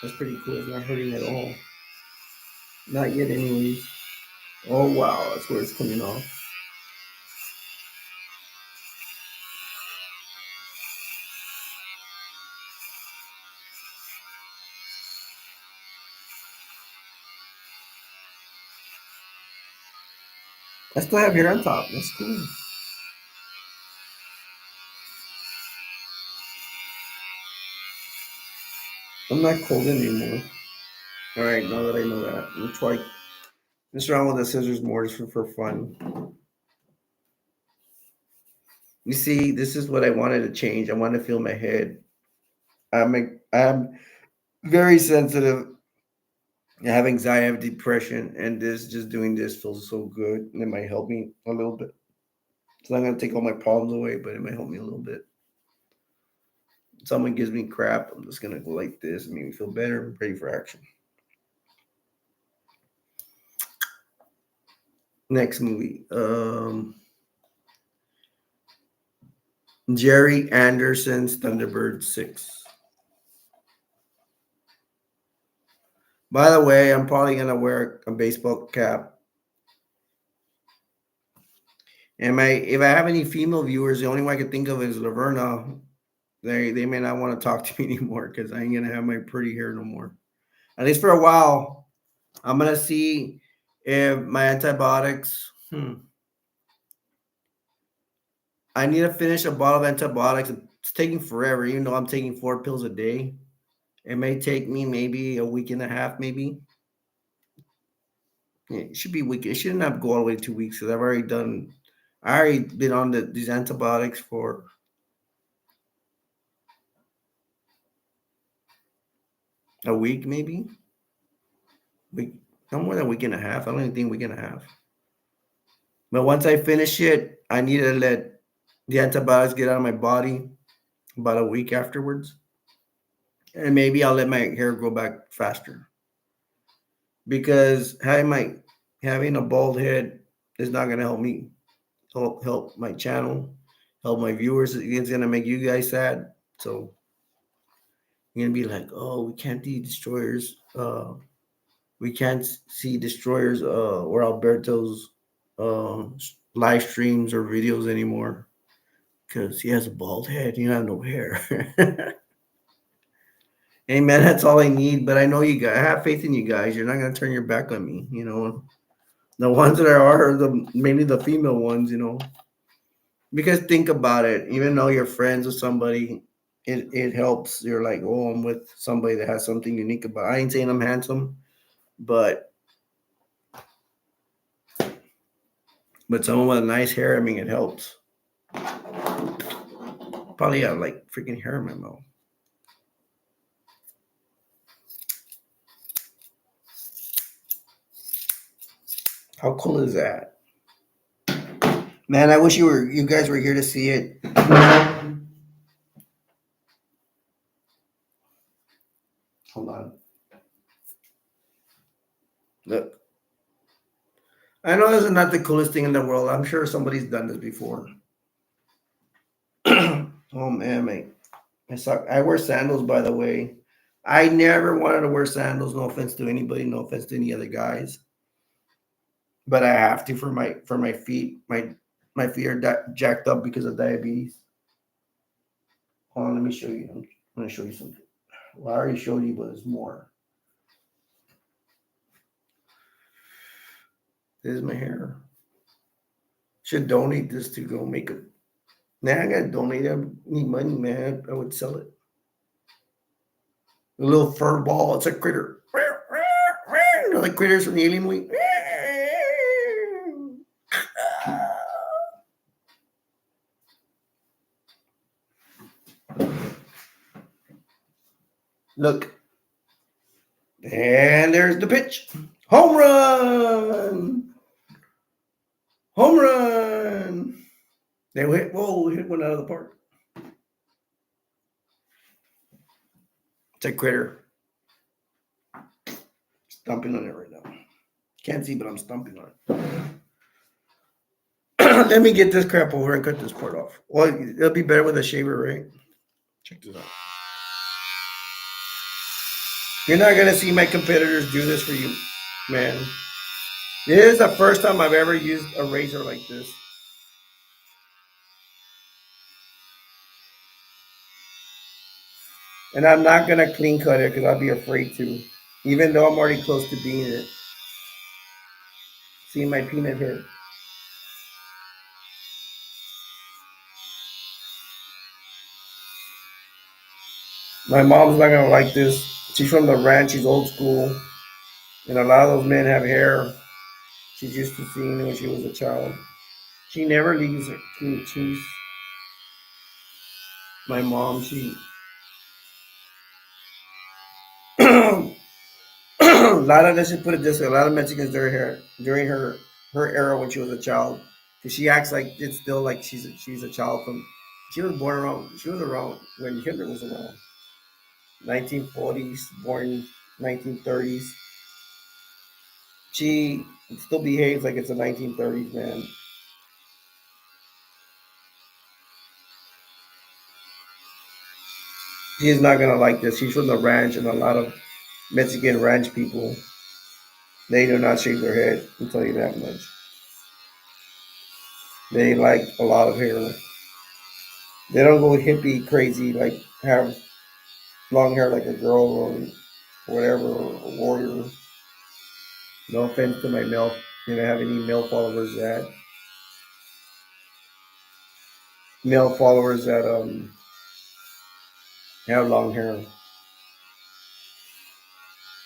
Speaker 1: That's pretty cool. It's not hurting at all. Not yet, anyways. Oh wow, that's where it's coming off. I still have hair on top. That's cool. I'm not cold anymore. All right, now that I know that, I'm try this around with the scissors more just for fun. You see, this is what I wanted to change. I want to feel my head. I'm very sensitive. I have anxiety, I have depression, and this just doing this feels so good, and it might help me a little bit. It's not gonna take all my problems away, but it might help me a little bit. Someone gives me crap, I'm just gonna go like this and make me feel better. I'm ready for action. Next movie. Jerry Anderson's Thunderbird 6. By the way, I'm probably gonna wear a baseball cap. And if I have any female viewers, the only one I can think of is Laverna. They may not want to talk to me anymore because I ain't gonna have my pretty hair no more. At least for a while. I'm gonna see if my antibiotics. I need to finish a bottle of antibiotics. It's taking forever, even though I'm taking 4 pills a day. It may take me maybe a week and a half, maybe. Yeah, it should be a week. It shouldn't have to go all the way to 2 weeks because I already been on these antibiotics for a week maybe. Week, no more than a week and a half. I don't even think a week and a half. But once I finish it, I need to let the antibiotics get out of my body about a week afterwards. And maybe I'll let my hair grow back faster. Because having a bald head is not gonna help me. Help my channel, help my viewers. It's gonna make you guys sad. So you're gonna be like, oh, we can't see destroyers. We can't see destroyers or Alberto's uh, live streams or videos anymore because he has a bald head. You have no hair. Hey man, that's all I need. But I know you guys. I have faith in you guys. You're not gonna turn your back on me. You know, the ones that are the mainly the female ones. You know, because think about it. Even though you're friends with somebody, it helps. You're like, oh, I'm with somebody that has something unique about. I ain't saying I'm handsome, but someone with a nice hair, I mean, it helps. Probably have like freaking hair in my mouth. How cool is that? Man, I wish you guys were here to see it. Hold on. Look. I know this is not the coolest thing in the world. I'm sure somebody's done this before. Oh man, mate. I suck. I wear sandals, by the way. I never wanted to wear sandals. No offense to anybody. No offense to any other guys. But I have to for my feet. My feet are jacked up because of diabetes. Hold on, let me show you. I'm going to show you something. Well, I already showed you, but there's more. This is my hair. Should donate this to go make it. Now I gotta donate. I need money, man. I would sell it. A little fur ball. It's a critter. You know, like critters from the alien movie. Look. And there's the pitch. Home run. Home run. They hit, whoa, hit one out of the park. It's a critter. Stomping on it right now. Can't see, but I'm stomping on it. Let me get this crap over and cut this part off. Well, it'll be better with a shaver, right? Check this out. You're not gonna see my competitors do this for you, man. This is the first time I've ever used a razor like this. And I'm not gonna clean cut it because I'll be afraid to. Even though I'm already close to being it. See my peanut head. My mom's not gonna like this. She's from the ranch, she's old school. And a lot of those men have hair. She's used to seeing it when she was a child. She never leaves it. She's my mom, she a lot of, let's just put it this way, a lot of Mexicans during her era when she was a child, because she acts like it's still like she's a child from. She was around when Hitler was around, 1940s, born 1930s. She still behaves like it's the 1930s, man. She is not gonna like this. She's from the ranch, and a lot of Mexican ranch people, they do not shave their head. I'll tell you that much. They like a lot of hair. They don't go hippie crazy like have long hair like a girl or whatever or a warrior. No offense to my male, have any male followers that have long hair.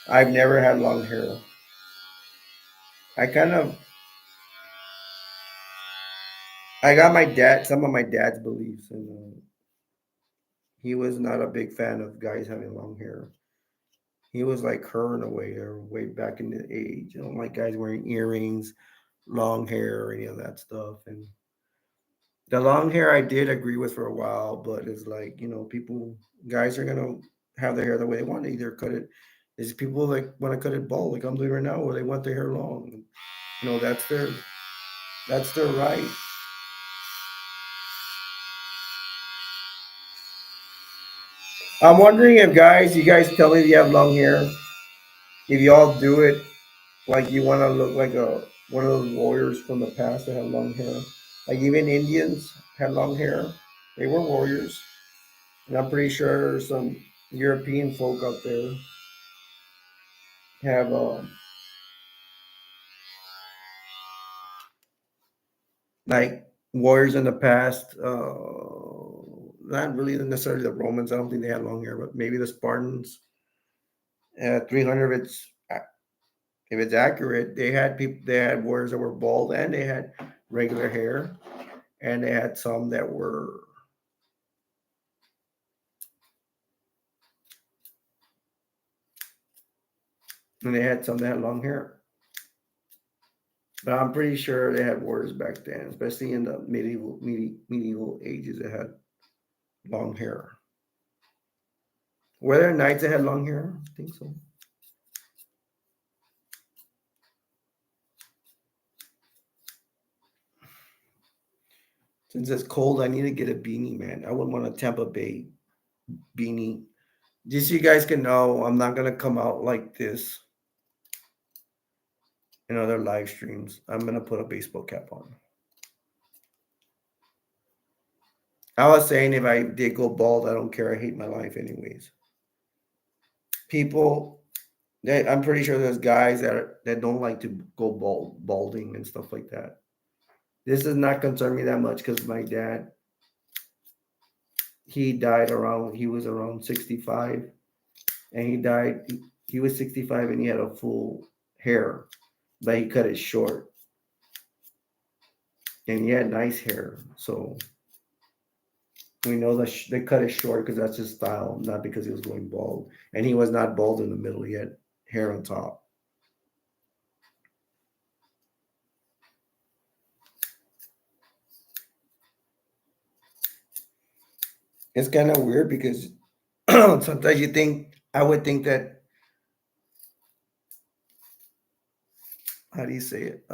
Speaker 1: I've never had long hair. I kind of I got some of my dad's beliefs, and he was not a big fan of guys having long hair. He was like her in a way, or way back in the age. I don't like guys wearing earrings, long hair, or any of that stuff. And the long hair, I did agree with for a while, but it's like, people, guys are gonna have their hair the way they want. Either cut it. There's people like want to cut it bald, like I'm doing right now, or they want their hair long. That's their right. I'm wondering if guys, you guys tell me if you have long hair, if y'all do it like you want to look like a one of those warriors from the past that had long hair. Like even Indians had long hair. They were warriors. And I'm pretty sure some European folk out there have like warriors in the past. Not really necessarily the Romans. I don't think they had long hair, but maybe the Spartans. 300. If it's accurate, they had people. They had warriors that were bald, and they had regular hair, and they had some that were. And they had some that had long hair. But I'm pretty sure they had warriors back then, especially in the medieval ages that had long hair. Were there knights that had long hair? I think so. Since it's cold, I need to get a beanie, man. I wouldn't want a Tampa Bay beanie. Just so you guys can know, I'm not gonna come out like this in other live streams. I'm gonna put a baseball cap on. I was saying if I did go bald, I don't care. I hate my life anyways. People, I'm pretty sure there's guys that don't like to go balding and stuff like that. This does not concern me that much because my dad, he was around 65, and he was 65 and he had a full hair, but he cut it short, and he had nice hair. So we know that they cut it short because that's his style, not because he was going bald. And he was not bald in the middle; he had hair on top. It's kind of weird because sometimes I would think that, how do you say it?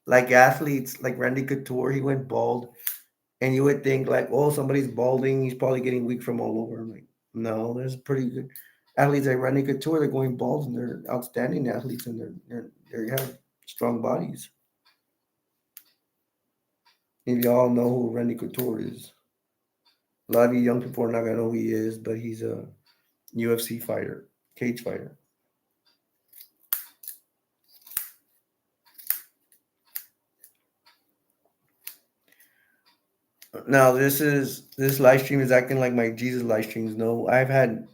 Speaker 1: Like athletes, like Randy Couture, he went bald, and you would think like, oh, somebody's balding, he's probably getting weak from all over. I'm like, no, there's pretty good athletes like Randy Couture. They're going bald, and they're outstanding athletes, and they have strong bodies. If y'all know who Randy Couture is, a lot of you young people are not gonna know who he is, but he's a UFC fighter, cage fighter. Now this live stream is acting like my Jesus live streams. No, I've had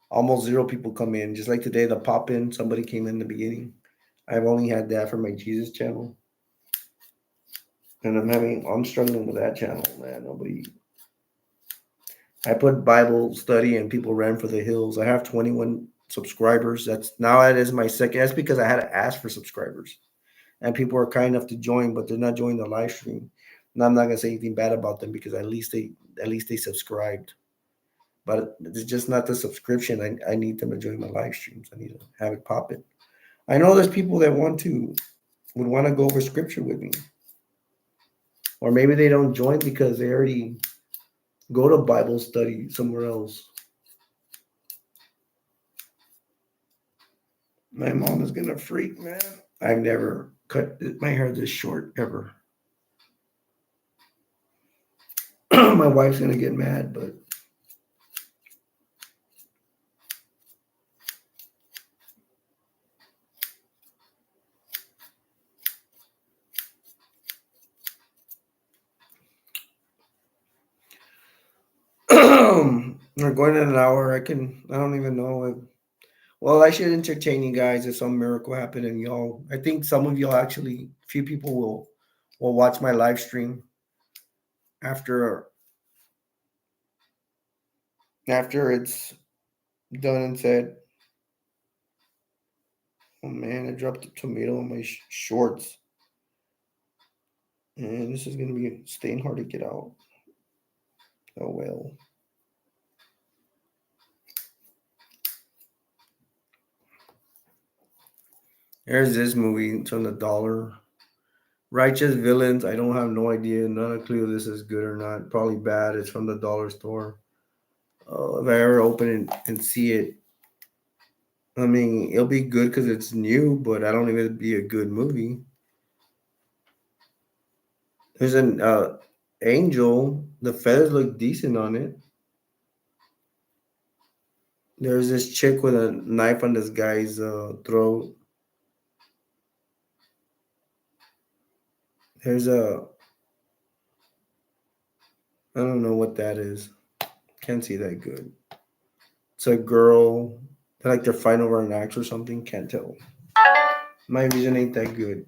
Speaker 1: almost zero people come in. Just like today, the pop in, somebody came in the beginning. I've only had that for my Jesus channel, and I'm struggling with that channel, man. Nobody. I put Bible study and people ran for the hills. I have 21 subscribers. That is my second. That's because I had to ask for subscribers, and people are kind enough to join, but they're not joining the live stream. And I'm not gonna say anything bad about them because at least they subscribed. But it's just not the subscription. I need them to join my live streams. I need to have it pop it. I know there's people that would want to go over scripture with me, or maybe they don't join because they already go to Bible study somewhere else. My mom is gonna freak, man. I've never cut my hair this short ever. My wife's gonna get mad, but we're going in an hour. I don't even know if, well, I should entertain you guys if some miracle happened and y'all. I think some of y'all actually, few people will watch my live stream after after it's Done and said. Oh man, I dropped the tomato on my shorts. And this is going to be staying hard to get out. Oh well. There's this movie. It's on the dollar. Righteous Villains. I don't have no idea. Not a clue if this is good or not. Probably bad. It's from the dollar store. If I ever open it and see it, I mean, it'll be good because it's new, but I don't think it'd be a good movie. There's an angel. The feathers look decent on it. There's this chick with a knife on this guy's throat. There's a, I don't know what that is. Can't see that good. It's a girl. Like they're fighting over an axe or something. Can't tell. My vision ain't that good.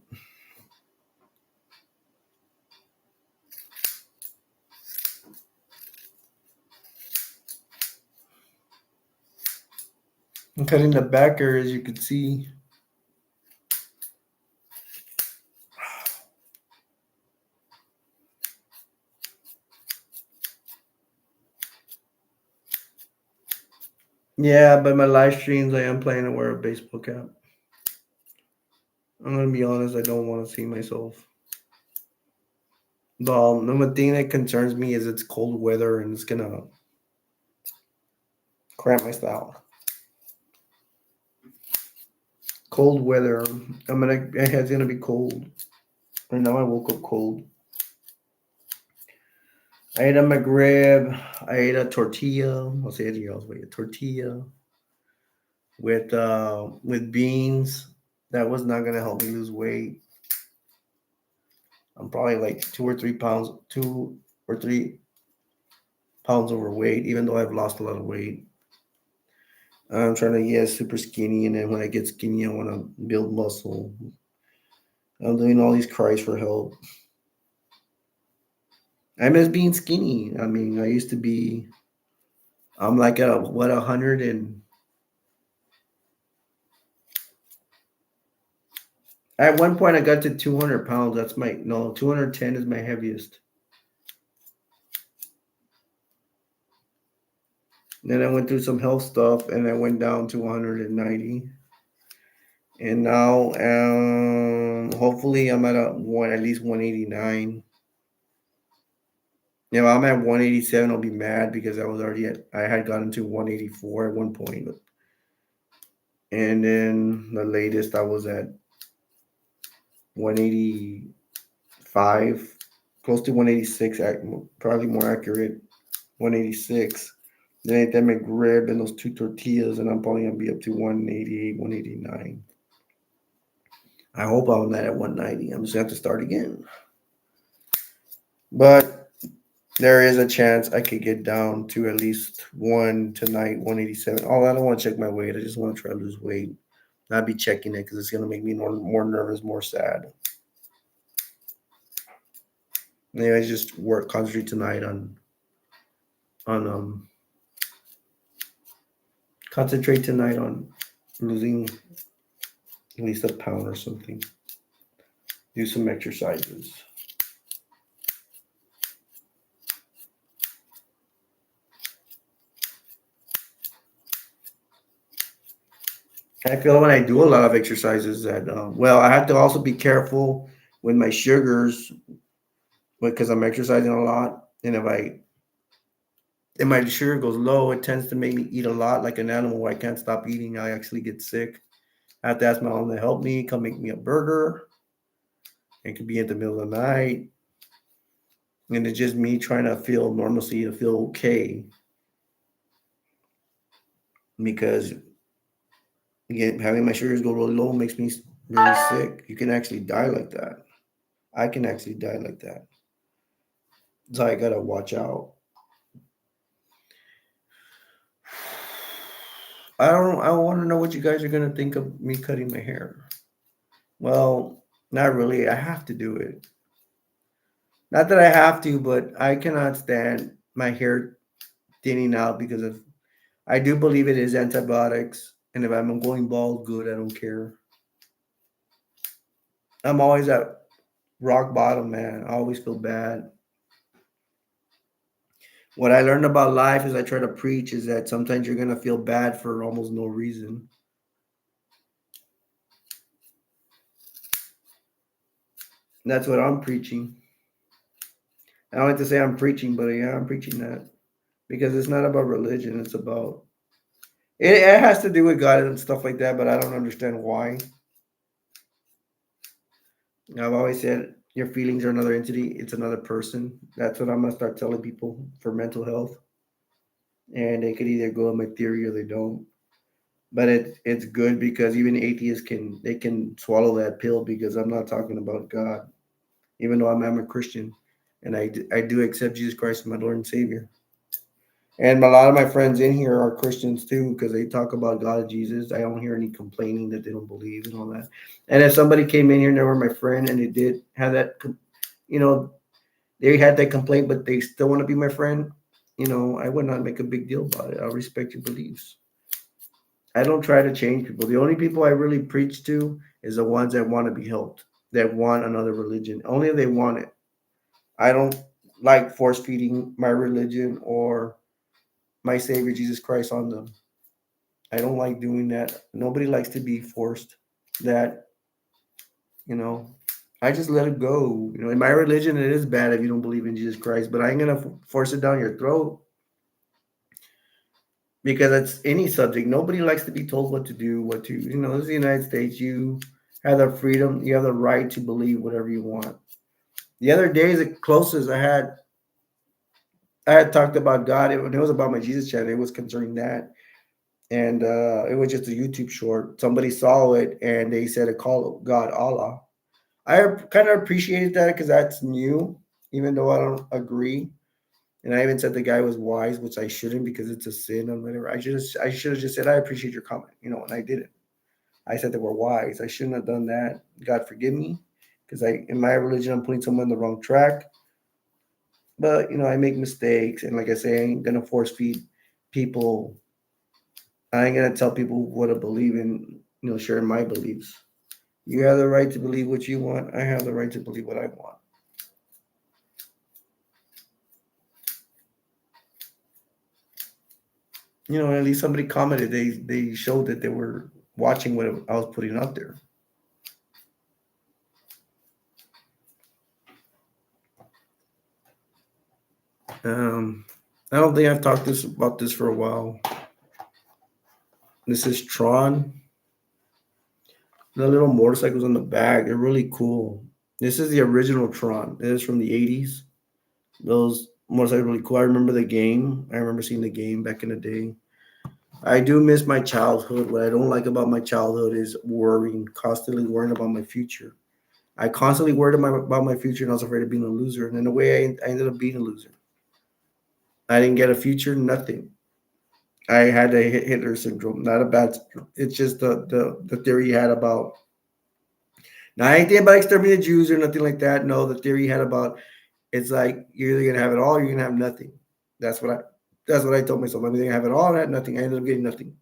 Speaker 1: I'm cutting the backer, as you can see. Yeah, but my live streams, I am planning to wear a baseball cap. I'm gonna be honest. I don't want to see myself. The one thing that concerns me is it's cold weather and it's gonna cramp my style. Cold weather. It's gonna be cold. Right now I woke up cold. I ate a McRib. I ate a tortilla. I'll say anything else, but a tortilla with beans. That was not gonna help me lose weight. I'm probably like 2 or 3 pounds, 2 or 3 pounds overweight, even though I've lost a lot of weight. I'm trying to get super skinny, and then when I get skinny, I want to build muscle. I'm doing all these cries for help. I miss being skinny. I mean, I used to be. I'm like at what 100 and at one point I got to 200 pounds. That's my no 210 is my heaviest. Then I went through some health stuff and I went down to 190. And now, hopefully, I'm at least 189. If I'm at 187, I'll be mad because I had gotten to 184 at one point. And then the latest I was at 185, close to 186, probably more accurate, 186. Then I ate that McRib and those 2 tortillas, and I'm probably going to be up to 188, 189. I hope I'm not at 190. I'm just going to have to start again. But there is a chance I could get down to at least one tonight, 187. Oh, I don't want to check my weight. I just want to try to lose weight. Not be checking it because it's going to make me more nervous, more sad. Anyways, just concentrate tonight on concentrate tonight on losing at least a pound or something. Do some exercises. I feel when I do a lot of exercises that I have to also be careful with my sugars because I'm exercising a lot, and if my sugar goes low, it tends to make me eat a lot like an animal where I can't stop eating. I actually get sick. I have to ask my mom to help me, come make me a burger. It could be in the middle of the night. And it's just me trying to feel normalcy, to feel okay. Because again, having my sugars go really low makes me really sick. You can actually die like that. I can actually die like that. So I gotta watch out. I want to know what you guys are gonna think of me cutting my hair. Well, not really. I have to do it. Not that I have to, but I cannot stand my hair thinning out because of I do believe it is antibiotics. And if I'm going bald, good, I don't care. I'm always at rock bottom, man. I always feel bad. What I learned about life as I try to preach is that sometimes you're gonna feel bad for almost no reason. And that's what I'm preaching. I don't like to say I'm preaching, but yeah, I'm preaching that because it's not about religion. It's about it has to do with God and stuff like that, but I don't understand why. I've always said your feelings are another entity. It's another person. That's what I'm gonna start telling people for mental health, and they could either go on my theory or they don't. But it's good because even atheists can swallow that pill because I'm not talking about God, even though I'm a Christian, and I do accept Jesus Christ as my Lord and Savior. And a lot of my friends in here are Christians too because they talk about God and Jesus. I don't hear any complaining that they don't believe and all that. And if somebody came in here and they were my friend and they did have that, you know, they had that complaint, but they still want to be my friend, I would not make a big deal about it. I'll respect your beliefs. I don't try to change people. The only people I really preach to is the ones that want to be helped, that want another religion. Only if they want it. I don't like force feeding my religion or my Savior Jesus Christ on them. I don't like doing that. Nobody likes to be forced. That, you know, I just let it go. In my religion, it is bad if you don't believe in Jesus Christ, but I ain't gonna force it down your throat because it's any subject. Nobody likes to be told what to do, what to, this is the United States. You have the freedom, you have the right to believe whatever you want. The other day, the closest I had talked about God. It was about my Jesus channel. It was concerning that. And it was just a YouTube short. Somebody saw it and they said, call God Allah. I kind of appreciated that because that's new, even though I don't agree. And I even said the guy was wise, which I shouldn't because it's a sin or whatever. I should have just said I appreciate your comment, and I didn't. I said they were wise. I shouldn't have done that. God forgive me, because in my religion I'm putting someone on the wrong track. But I make mistakes, and like I say, I ain't gonna force feed people. I ain't gonna tell people what to believe in. Sharing my beliefs. You have the right to believe what you want. I have the right to believe what I want. At least somebody commented. They showed that they were watching what I was putting out there. I don't think I've talked about this for a while. This is Tron. The little motorcycles on the back, they're really cool. This is the original Tron. It is from the 80s. Those motorcycles are really cool. I remember the game. I remember seeing the game back in the day. I do miss my childhood. What I don't like about my childhood is constantly worrying about my future. I constantly worried about my future, and I was afraid of being a loser. And in a way, I ended up being a loser. I didn't get a future, nothing. I had a Hitler syndrome, not a bad. It's just the theory he had about not anything about exterminating Jews or nothing like that. No, the theory he had about it's like you're either gonna have it all, or you're gonna have nothing. That's what I that's what I told myself. I'm either gonna have it all or have nothing. I ended up getting nothing.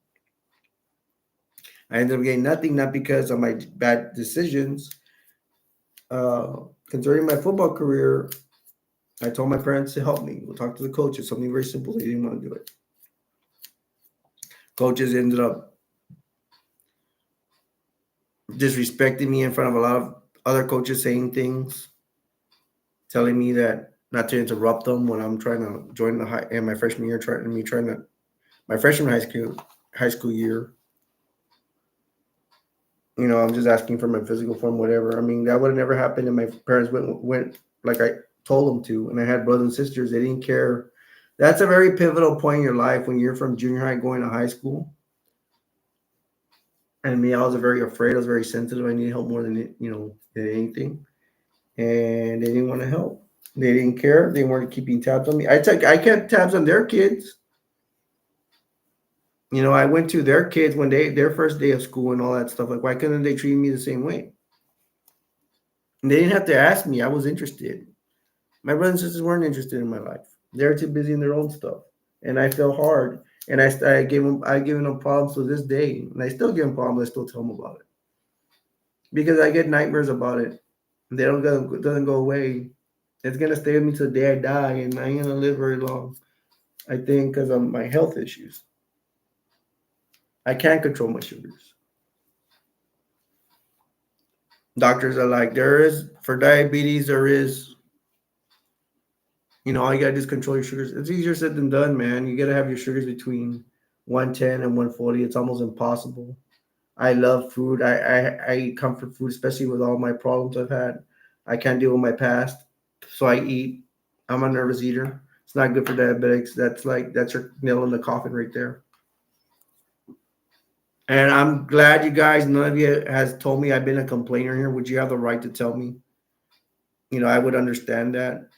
Speaker 1: I ended up getting nothing, not because of my bad decisions. Concerning my football career, I told my parents to help me. We'll talk to the coaches. Something very simple. They didn't want to do it. Coaches ended up disrespecting me in front of a lot of other coaches, saying things, telling me that not to interrupt them when I'm trying to join the high in my freshman year, trying to my freshman high school year. I'm just asking for my physical form, whatever. I mean, that would have never happened, and my parents went like I told them to, and I had brothers and sisters. They didn't care. That's a very pivotal point in your life when you're from junior high going to high school. And me, I was very afraid. I was very sensitive. I needed help more than anything, and they didn't want to help. They didn't care. They weren't keeping tabs on me. I kept tabs on their kids. I went to their kids when their first day of school and all that stuff. Like, why couldn't they treat me the same way? And they didn't have to ask me. I was interested. My brothers and sisters weren't interested in my life. They're too busy in their own stuff. And I felt hard. And I gave him problems to this day, and I still give him problems. I still tell him about it because I get nightmares about it. They don't go, it doesn't go away. It's gonna stay with me till the day I die, and I ain't gonna live very long. I think because of my health issues, I can't control my sugars. Doctors are like, there is for diabetes, there is, all you gotta do is control your sugars. It's easier said than done, man. You gotta have your sugars between 110 and 140. It's almost impossible. I love food. I eat comfort food, especially with all my problems I've had. I can't deal with my past, so I eat. I'm a nervous eater. It's not good for diabetics. That's your nail in the coffin right there. And I'm glad you guys, none of you has told me I've been a complainer here. Would you have the right to tell me? I would understand that.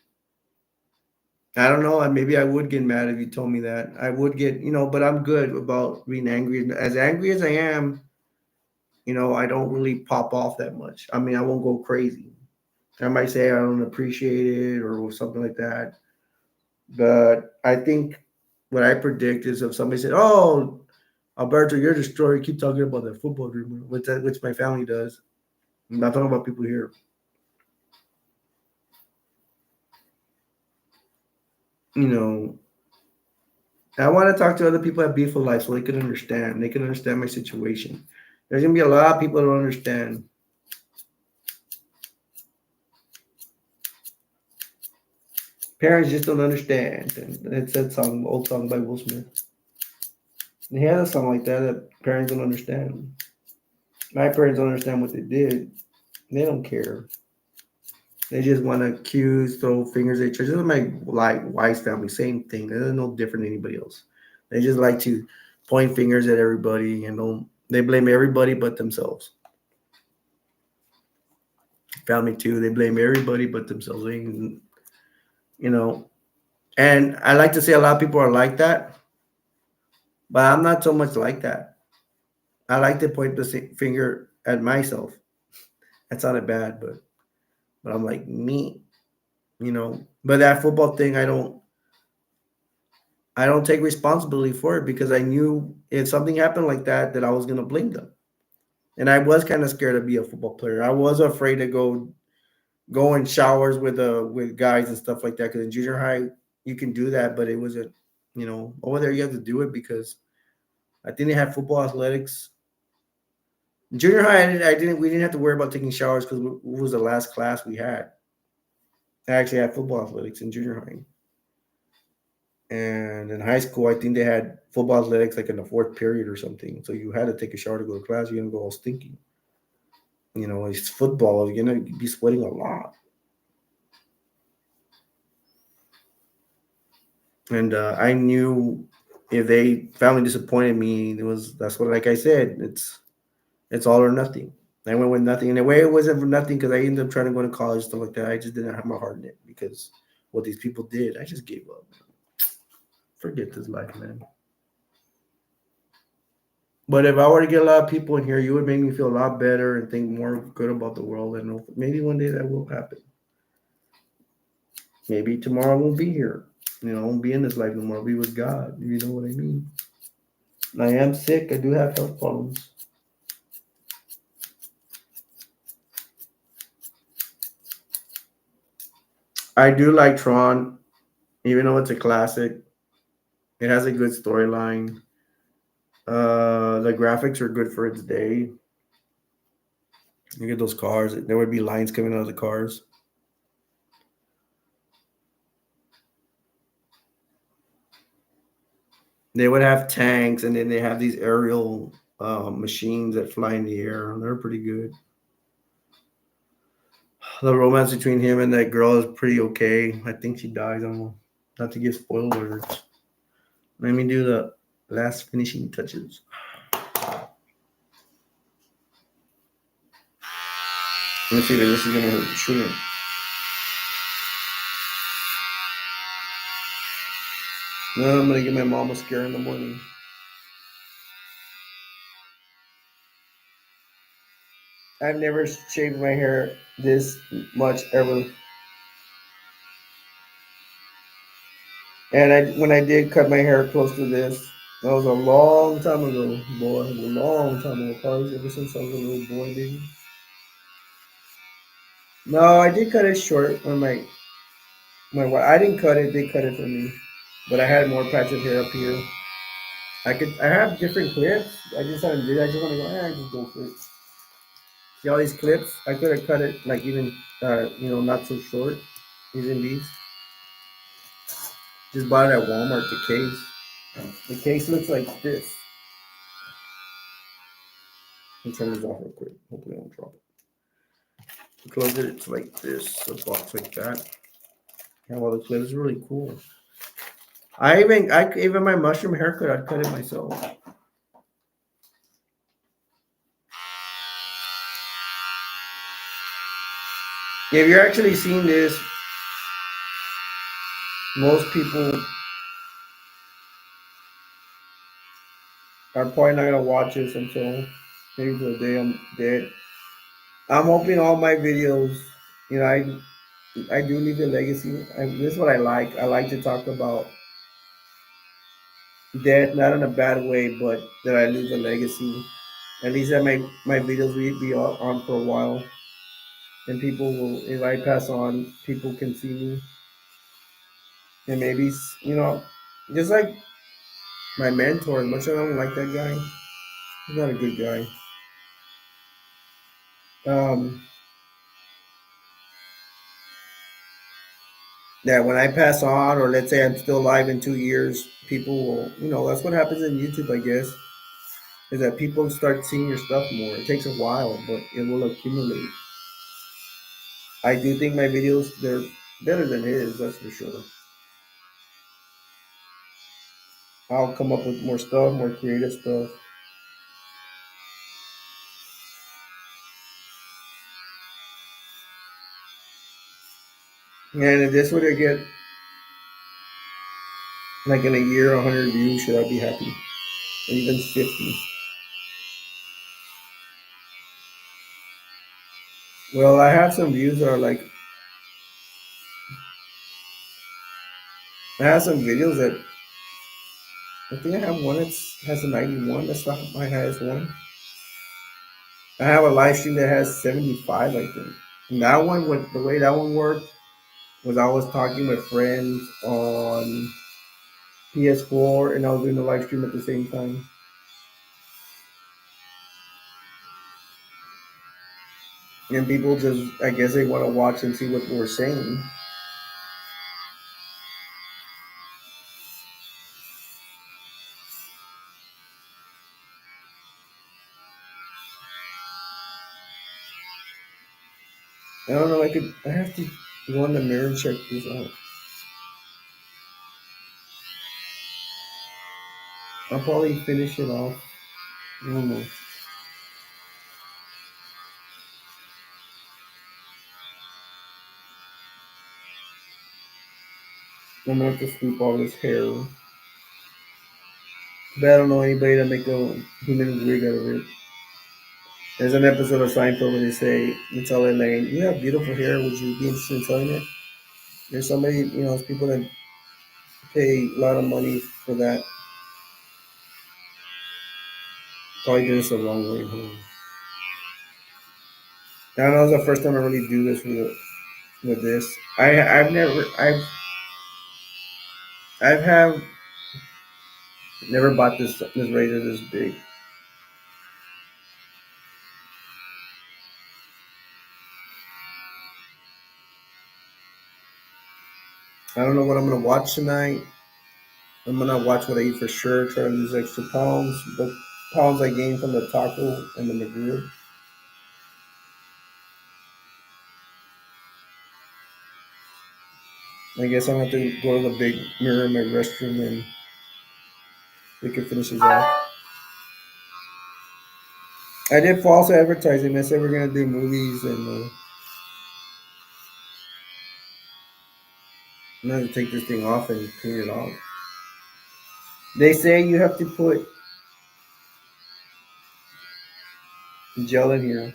Speaker 1: I don't know. Maybe I would get mad if you told me that. I would get, but I'm good about being angry. As angry as I am, I don't really pop off that much. I mean, I won't go crazy. I might say I don't appreciate it or something like that. But I think what I predict is if somebody said, "Oh, Alberto, you're a destroyer. You keep talking about the football dream," which my family does. I'm not talking about people here. You know, I want to talk to other people at Beautiful Life so they can understand. They can understand my situation. There's gonna be a lot of people that don't understand. Parents just don't understand. And it's that song, old song by Will Smith. And he has a song like that that parents don't understand. My parents don't understand what they did. They don't care. They just want to accuse, throw fingers at each other. Just like my wife's family, same thing. They're no different than anybody else. They just like to point fingers at everybody and don't. They blame everybody but themselves. Family too. They blame everybody but themselves. You know, and I like to say a lot of people are like that, but I'm not so much like that. I like to point the finger at myself. That sounded bad, but I'm like me. But that football thing, I don't take responsibility for it because I knew if something happened like that, that I was gonna blame them. And I was kind of scared to be a football player. I was afraid to go in showers with guys and stuff like that. Because in junior high, you can do that, but it wasn't. Over there you have to do it because I think they had football athletics. In junior high, I didn't. We didn't have to worry about taking showers because it was the last class we had. I actually had football athletics in junior high. And in high school, I think they had football athletics like in the fourth period or something. So you had to take a shower to go to class. You're gonna go all stinky. It's football. You're gonna be sweating a lot. And I knew if they family disappointed me, that's what like I said. It's all or nothing. I went with nothing. In a way, it wasn't for nothing because I ended up trying to go to college stuff like that. I just didn't have my heart in it because what these people did, I just gave up. Forget this life, man. But if I were to get a lot of people in here, you would make me feel a lot better and think more good about the world. And maybe one day that will happen. Maybe tomorrow I won't be here. I won't be in this life no more. I'll be with God. You know what I mean? I am sick. I do have health problems. I do like Tron, even though it's a classic. It has a good storyline. The graphics are good for its day. Look at those cars. There would be lines coming out of the cars. They would have tanks, and then they have these aerial machines that fly in the air. They're pretty good. The romance between him and that girl is pretty okay. I think she dies. I don't know. Not to give spoilers. Let me do the last finishing touches. Let's see if this is gonna shoot it. No, I'm gonna give my mom a scare in the morning. I've never shaved my hair this much ever. And when I did cut my hair close to this, That was a long time ago, boy. A long time ago. Probably ever since I was a little boy, baby. No, I did cut it short when my wife. I didn't cut it. They cut it for me, but I had more patch of hair up here. I have different clips. I just haven't did. I just want to go. I just go for it. See all these clips? I could have cut it like even not so short. Even these. Just bought it at Walmart. The case. The case looks like this. Let me turn this off real quick. Hopefully I don't drop it. Close it. It's like this. A box like that. Yeah, well, the clip is really cool. I even my mushroom haircut. I'd cut it myself. If you're actually seeing this, most people are probably not gonna watch this until maybe the day I'm dead. I'm hoping all my videos, you know, I do leave a legacy. This is what I like. I like to talk about death, not in a bad way, but that I leave a legacy. At least that my videos will be on for a while, and people will, if I pass on, people can see me, and maybe just like my mentor. As much as I don't like that guy, he's not a good guy. Um, that when I pass on, or let's say I'm still alive in 2 years, people will, that's what happens in YouTube, I guess, is that people start seeing your stuff more. It takes a while, but it will accumulate. I do think my videos, they're better than his, that's for sure. I'll come up with more stuff, more creative stuff. And if this were to get, like in a year, 100 views, should I be happy? Or even 50? Well, I have some views that are like, I have some videos that, I think I have one that has a 91. That's not my highest one. I have a live stream that has 75, I think. And that one, the way that one worked was I was talking with friends on PS4 and I was doing the live stream at the same time. And people just, I guess they want to watch and see what we're saying. I don't know, I have to go in the mirror and check this out. I'll probably finish it off. I don't know. I'm gonna have to sweep all this hair. But I don't know anybody to make a human wig out of it. There's an episode of Seinfeld where they say, they tell Elaine, you have beautiful hair, would you be interested in selling it? There's somebody, there's people that pay a lot of money for that. Probably did this the wrong way home. I don't know, it's the first time I really do this with this. I've have never bought this razor this big. I don't know what I'm gonna watch tonight. I'm gonna watch what I eat for sure. Try to lose extra pounds. The pounds I gained from the taco and the McGrill. I guess I'm gonna have to go to the big mirror in my restroom and we can finish this off. I did false advertising. I said we're gonna do movies and I'm gonna take this thing off and clean it off. They say you have to put gel in here.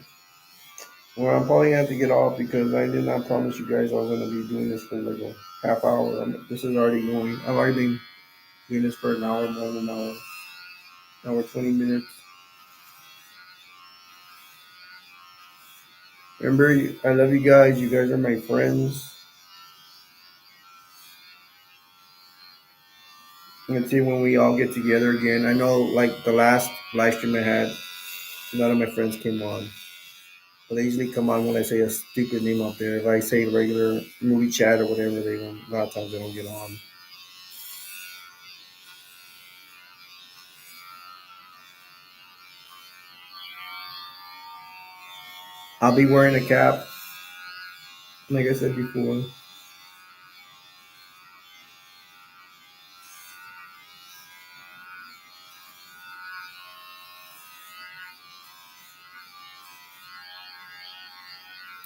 Speaker 1: Well, I'm probably gonna have to get off because I did not promise you guys I was gonna be doing this for like a half hour. This is already going. I've already been doing this for an hour, more than an hour. Hour 20 minutes. Remember, I love you guys. You guys are my friends. Let's see when we all get together again. I know, like the last live stream I had, none of my friends came on. But they usually come on when I say a stupid name out there. If I say regular movie chat or whatever, they don't. A lot of times they don't get on. I'll be wearing a cap, like I said before.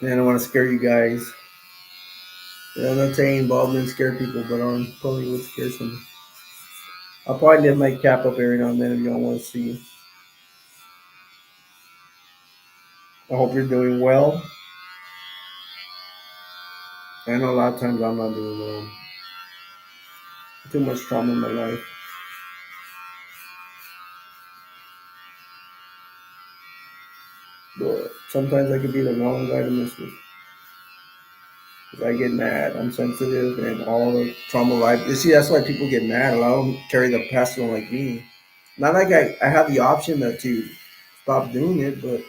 Speaker 1: And I don't want to scare you guys. I'm not saying involvement scare people, but probably would scare some. I'll probably lift my cap up every now and then if y'all want to see. I hope you're doing well. I know a lot of times I'm not doing well. Too much trauma in my life. But sometimes I could be the wrong guy to mess with. If I get mad, I'm sensitive and all the trauma life. You see, that's why people get mad. A lot of them carry the past on like me. Not like I have the option to stop doing it, but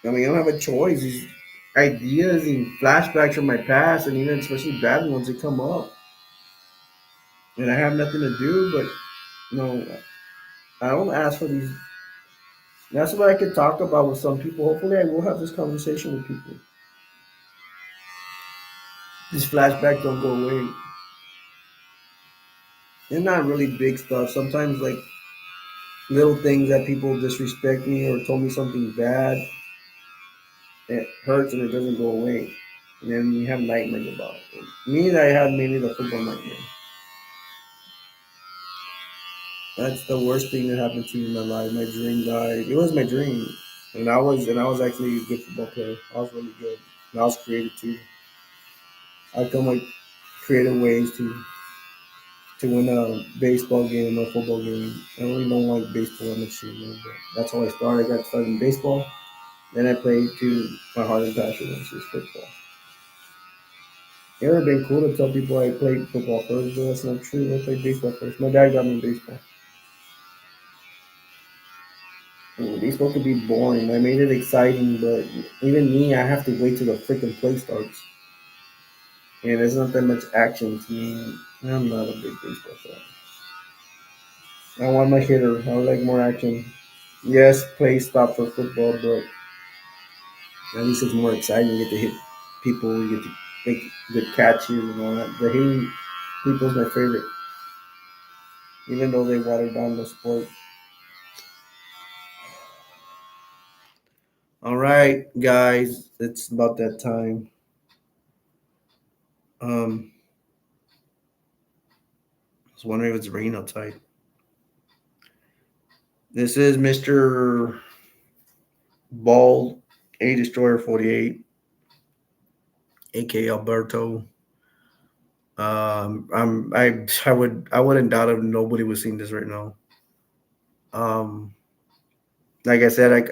Speaker 1: I mean, I don't have a choice. These ideas and flashbacks from my past, and even especially bad ones, that come up, and I have nothing to do. But I don't ask for these. That's what I could talk about with some people. Hopefully, I will have this conversation with people. These flashbacks don't go away. They're not really big stuff. Sometimes, like little things that people disrespect me or told me something bad, it hurts and it doesn't go away. And then you have nightmares about it. Me, I had mainly the football nightmare. That's the worst thing that happened to me in my life. My dream died. It was my dream, and I was actually a good football player. I was really good, and I was creative too. I come like creative ways to win a baseball game or a football game. I really don't like baseball that much anymore, but that's how I started. I got started in baseball. Then I played to my heart and passion, which is football. It would have been cool to tell people I played football first, but that's not true. I played baseball first. My dad got me in baseball. Baseball could be boring. I made it exciting, but even me, I have to wait till the freaking play starts. And there's not that much action to me. I'm not a big baseball fan. I want my hitter. I would like more action. Yes, play stop for football, but at least it's more exciting. You get to hit people, you get to make good catches and all that. The hitting people's my favorite, even though they watered down the sport. All right, guys, it's about that time. I was wondering if it's raining outside. This is Mr. Bald A Destroyer 48, aka Alberto. I wouldn't doubt if nobody was seeing this right now. Like I said,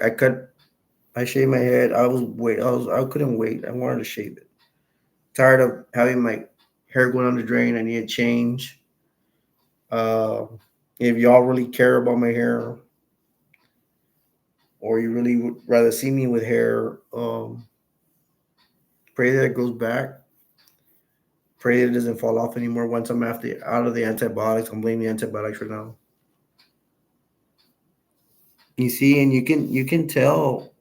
Speaker 1: I shaved my head. I couldn't wait. I wanted to shave it. Tired of having my hair going on the drain. I need a change. Uh, if y'all really care about my hair, or you really would rather see me with hair, pray that it goes back. Pray that it doesn't fall off anymore once I'm out of the antibiotics. I'm blaming the antibiotics right now. You see, and you can tell.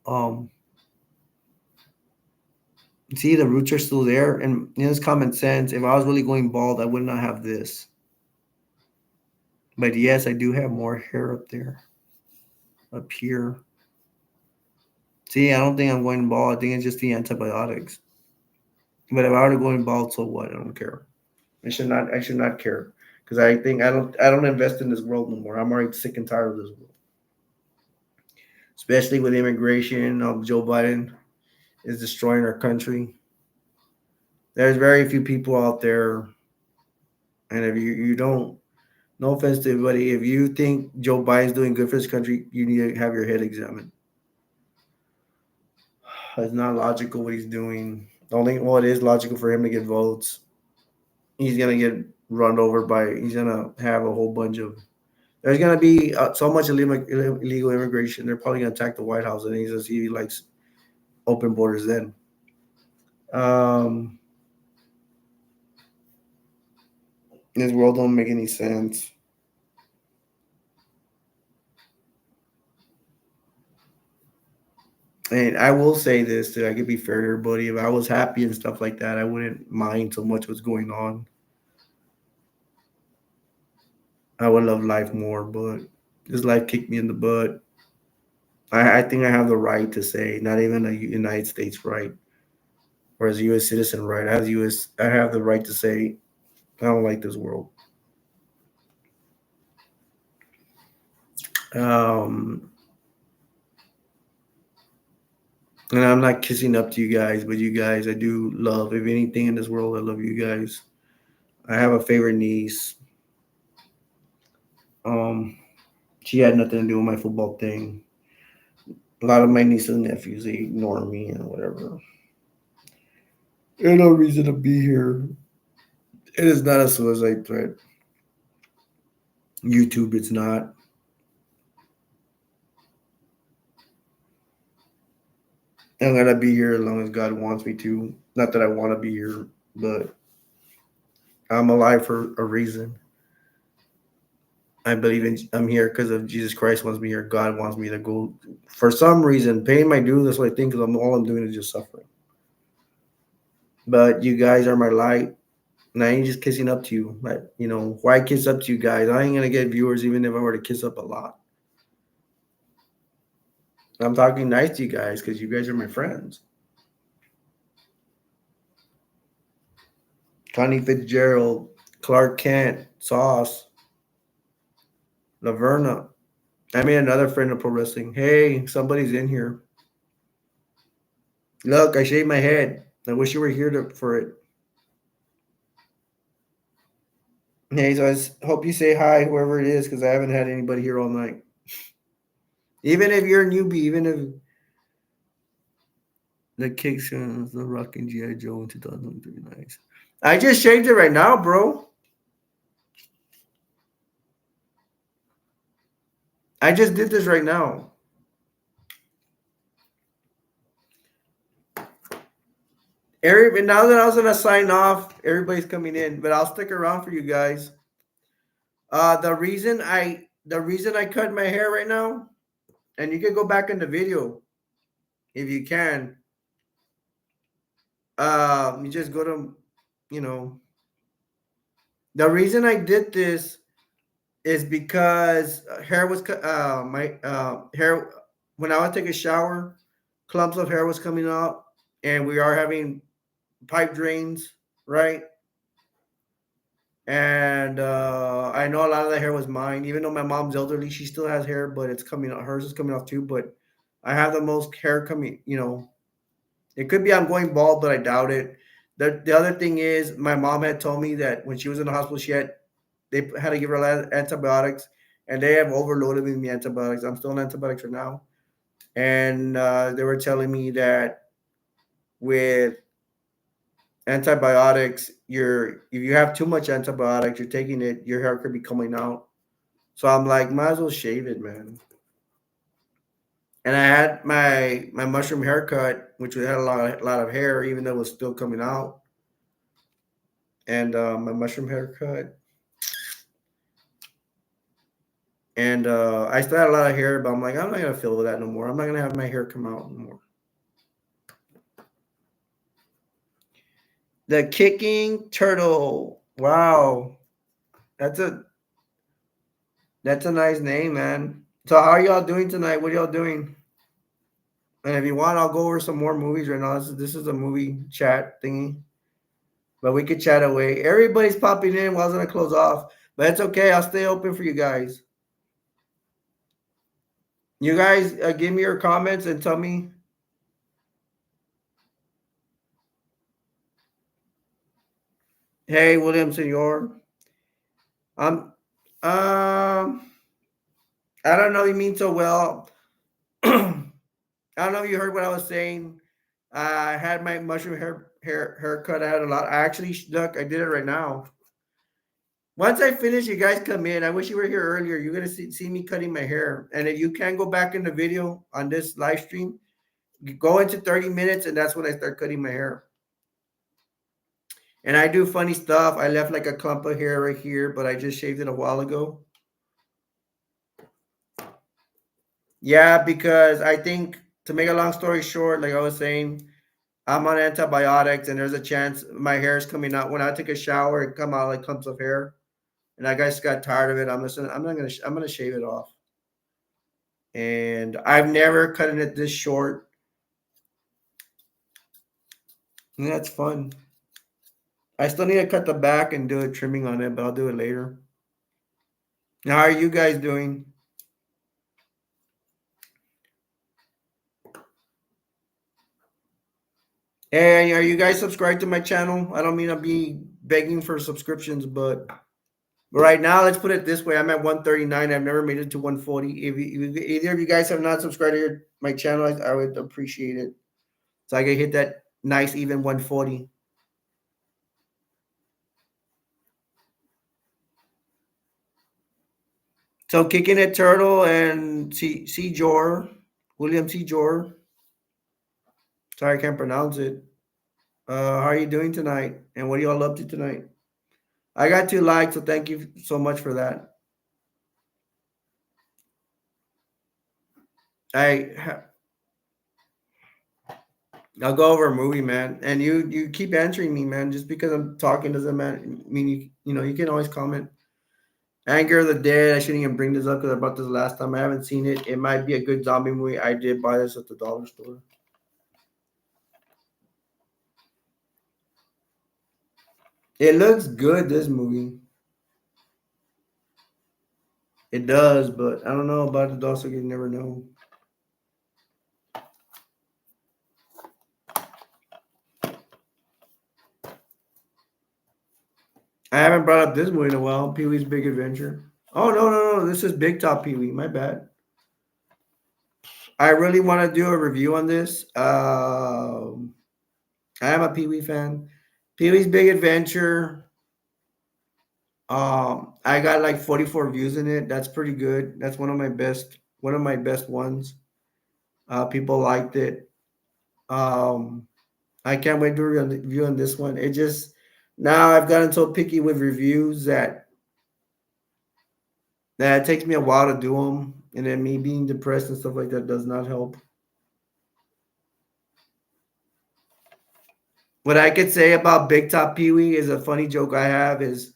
Speaker 1: See, the roots are still there, and it's common sense. If I was really going bald, I would not have this. But yes, I do have more hair up there, up here. See, I don't think I'm going bald. I think it's just the antibiotics. But if I were to go bald, so what? I don't care. I should not. I should not care because I think I don't invest in this world no more. I'm already sick and tired of this world, especially with immigration. Joe Biden is destroying our country. There's very few people out there, and if you don't No offense to everybody. If you think Joe Biden's doing good for this country, you need to have your head examined. It's not logical what he's doing. The only well, it is logical for him to get votes. He's gonna get run over by. He's gonna have a whole bunch of. There's gonna be so much illegal immigration. They're probably gonna attack the White House, and he's just he likes open borders. Then, um, this world don't make any sense. And I will say this that I could be fair to everybody. If I was happy and stuff like that, I wouldn't mind so much what's going on. I would love life more, but this life kicked me in the butt. I think I have the right to say, not even a United States right, or as a U.S. citizen right. As U.S., I have the right to say I don't like this world. Um, and I'm not kissing up to you guys, but you guys, I do love. If anything in this world, I love you guys. I have a favorite niece. Um, she had nothing to do with my football thing. A lot of my nieces and nephews they ignore me and whatever. There's no reason to be here. It is not a suicide threat. YouTube, it's not. I'm gonna be here as long as God wants me to. Not that I want to be here, but I'm alive for a reason. I believe in. I'm here because of Jesus Christ wants me here. God wants me to go. For some reason, paying my dues. That's what I think. Because all I'm doing is just suffering. But you guys are my light, and I ain't just kissing up to you. But why kiss up to you guys? I ain't gonna get viewers even if I were to kiss up a lot. I'm talking nice to you guys because you guys are my friends. Connie Fitzgerald, Clark Kent, Sauce, Laverna. I made another friend of pro wrestling. Hey, somebody's in here. Look, I shaved my head. I wish you were here for it. Hey, so hope you say hi, whoever it is, because I haven't had anybody here all night. Even if you're a newbie, even if the kicks the rocking G.I. Joe in 2003, nice. I just shaved it right now, bro. I just did this right now. Now that I was gonna sign off, everybody's coming in, but I'll stick around for you guys. The reason I cut my hair right now, and you can go back in the video if you can. You just go to, you know, the reason I did this is because hair was my hair when I would take a shower, clumps of hair was coming out, and we are having pipe drains, right? And I know a lot of the hair was mine. Even though my mom's elderly, she still has hair, but it's coming out. Hers is coming off too. But I have the most hair coming. It could be I'm going bald, but I doubt it. The other thing is, my mom had told me that when she was in the hospital, they had to give her a lot of antibiotics, and they have overloaded me with antibiotics. I'm still on antibiotics right now, and they were telling me that with antibiotics, if you have too much antibiotics, you're taking it, your hair could be coming out. So I'm like, might as well shave it, man. And I had my mushroom haircut, which had a lot of hair, even though it was still coming out. And my mushroom haircut, and I still had a lot of hair, but I'm like, I'm not gonna fill with that no more. I'm not gonna have my hair come out no more. The kicking turtle. Wow, that's a that's a nice name, man. So how are y'all doing tonight? What are y'all doing? And if you want, I'll go over some more movies right now. This is a movie chat thingy, but we could chat away. Everybody's popping in. Well, I was gonna close off, but it's okay. I'll stay open for you guys. You guys, give me your comments and tell me. Hey, William Senor. I'm Um, I don't know. You mean so well. I don't know if you heard what I was saying. I had my mushroom haircut. I had a lot. I actually look. I did it right now. Once I finish, you guys come in. I wish you were here earlier. You're gonna see me cutting my hair. And if you can go back in the video on this live stream, you go into 30 minutes, and that's when I start cutting my hair. And I do funny stuff. I left like a clump of hair right here, but I just shaved it a while ago. Yeah, because I think, to make a long story short, like I was saying, I'm on antibiotics, and there's a chance my hair is coming out. When I take a shower, it come out like clumps of hair, and I just got tired of it. I'm gonna shave it off. And I've never cut it this short. And that's fun. I still need to cut the back and do a trimming on it, but I'll do it later. Now, how are you guys doing? And are you guys subscribed to my channel? I don't mean to be begging for subscriptions, but right now, let's put it this way: I'm at 139. I've never made it to 140. If either of you guys have not subscribed to my channel, I would appreciate it, so I can hit that nice even 140. So kicking it, Turtle and C Jor, William C Jor. Sorry, I can't pronounce it. How are you doing tonight? And what are y'all up to tonight? I got 2 likes, so thank you so much for that. I I'll go over a movie, man. And you keep answering me, man. Just because I'm talking doesn't mean you know you can always comment. Anger of the Dead. I shouldn't even bring this up because I bought this last time. I haven't seen it. It might be a good zombie movie. I did buy this at the dollar store. It looks good. This movie. It does, but I don't know about the dog. So you never know. I haven't brought up this movie in a while. Pee Wee's Big Adventure. Oh no! This is Big Top Pee Wee. My bad. I really want to do a review on this. I am a Pee Wee fan. Pee Wee's Big Adventure. I got like 44 views in it. That's pretty good. That's one of my best ones. People liked it. Um, I can't wait to review on this one. It just now I've gotten so picky with reviews that it takes me a while to do them, and then me being depressed and stuff like that does not help. What I could say about Big Top Pee Wee is a funny joke I have is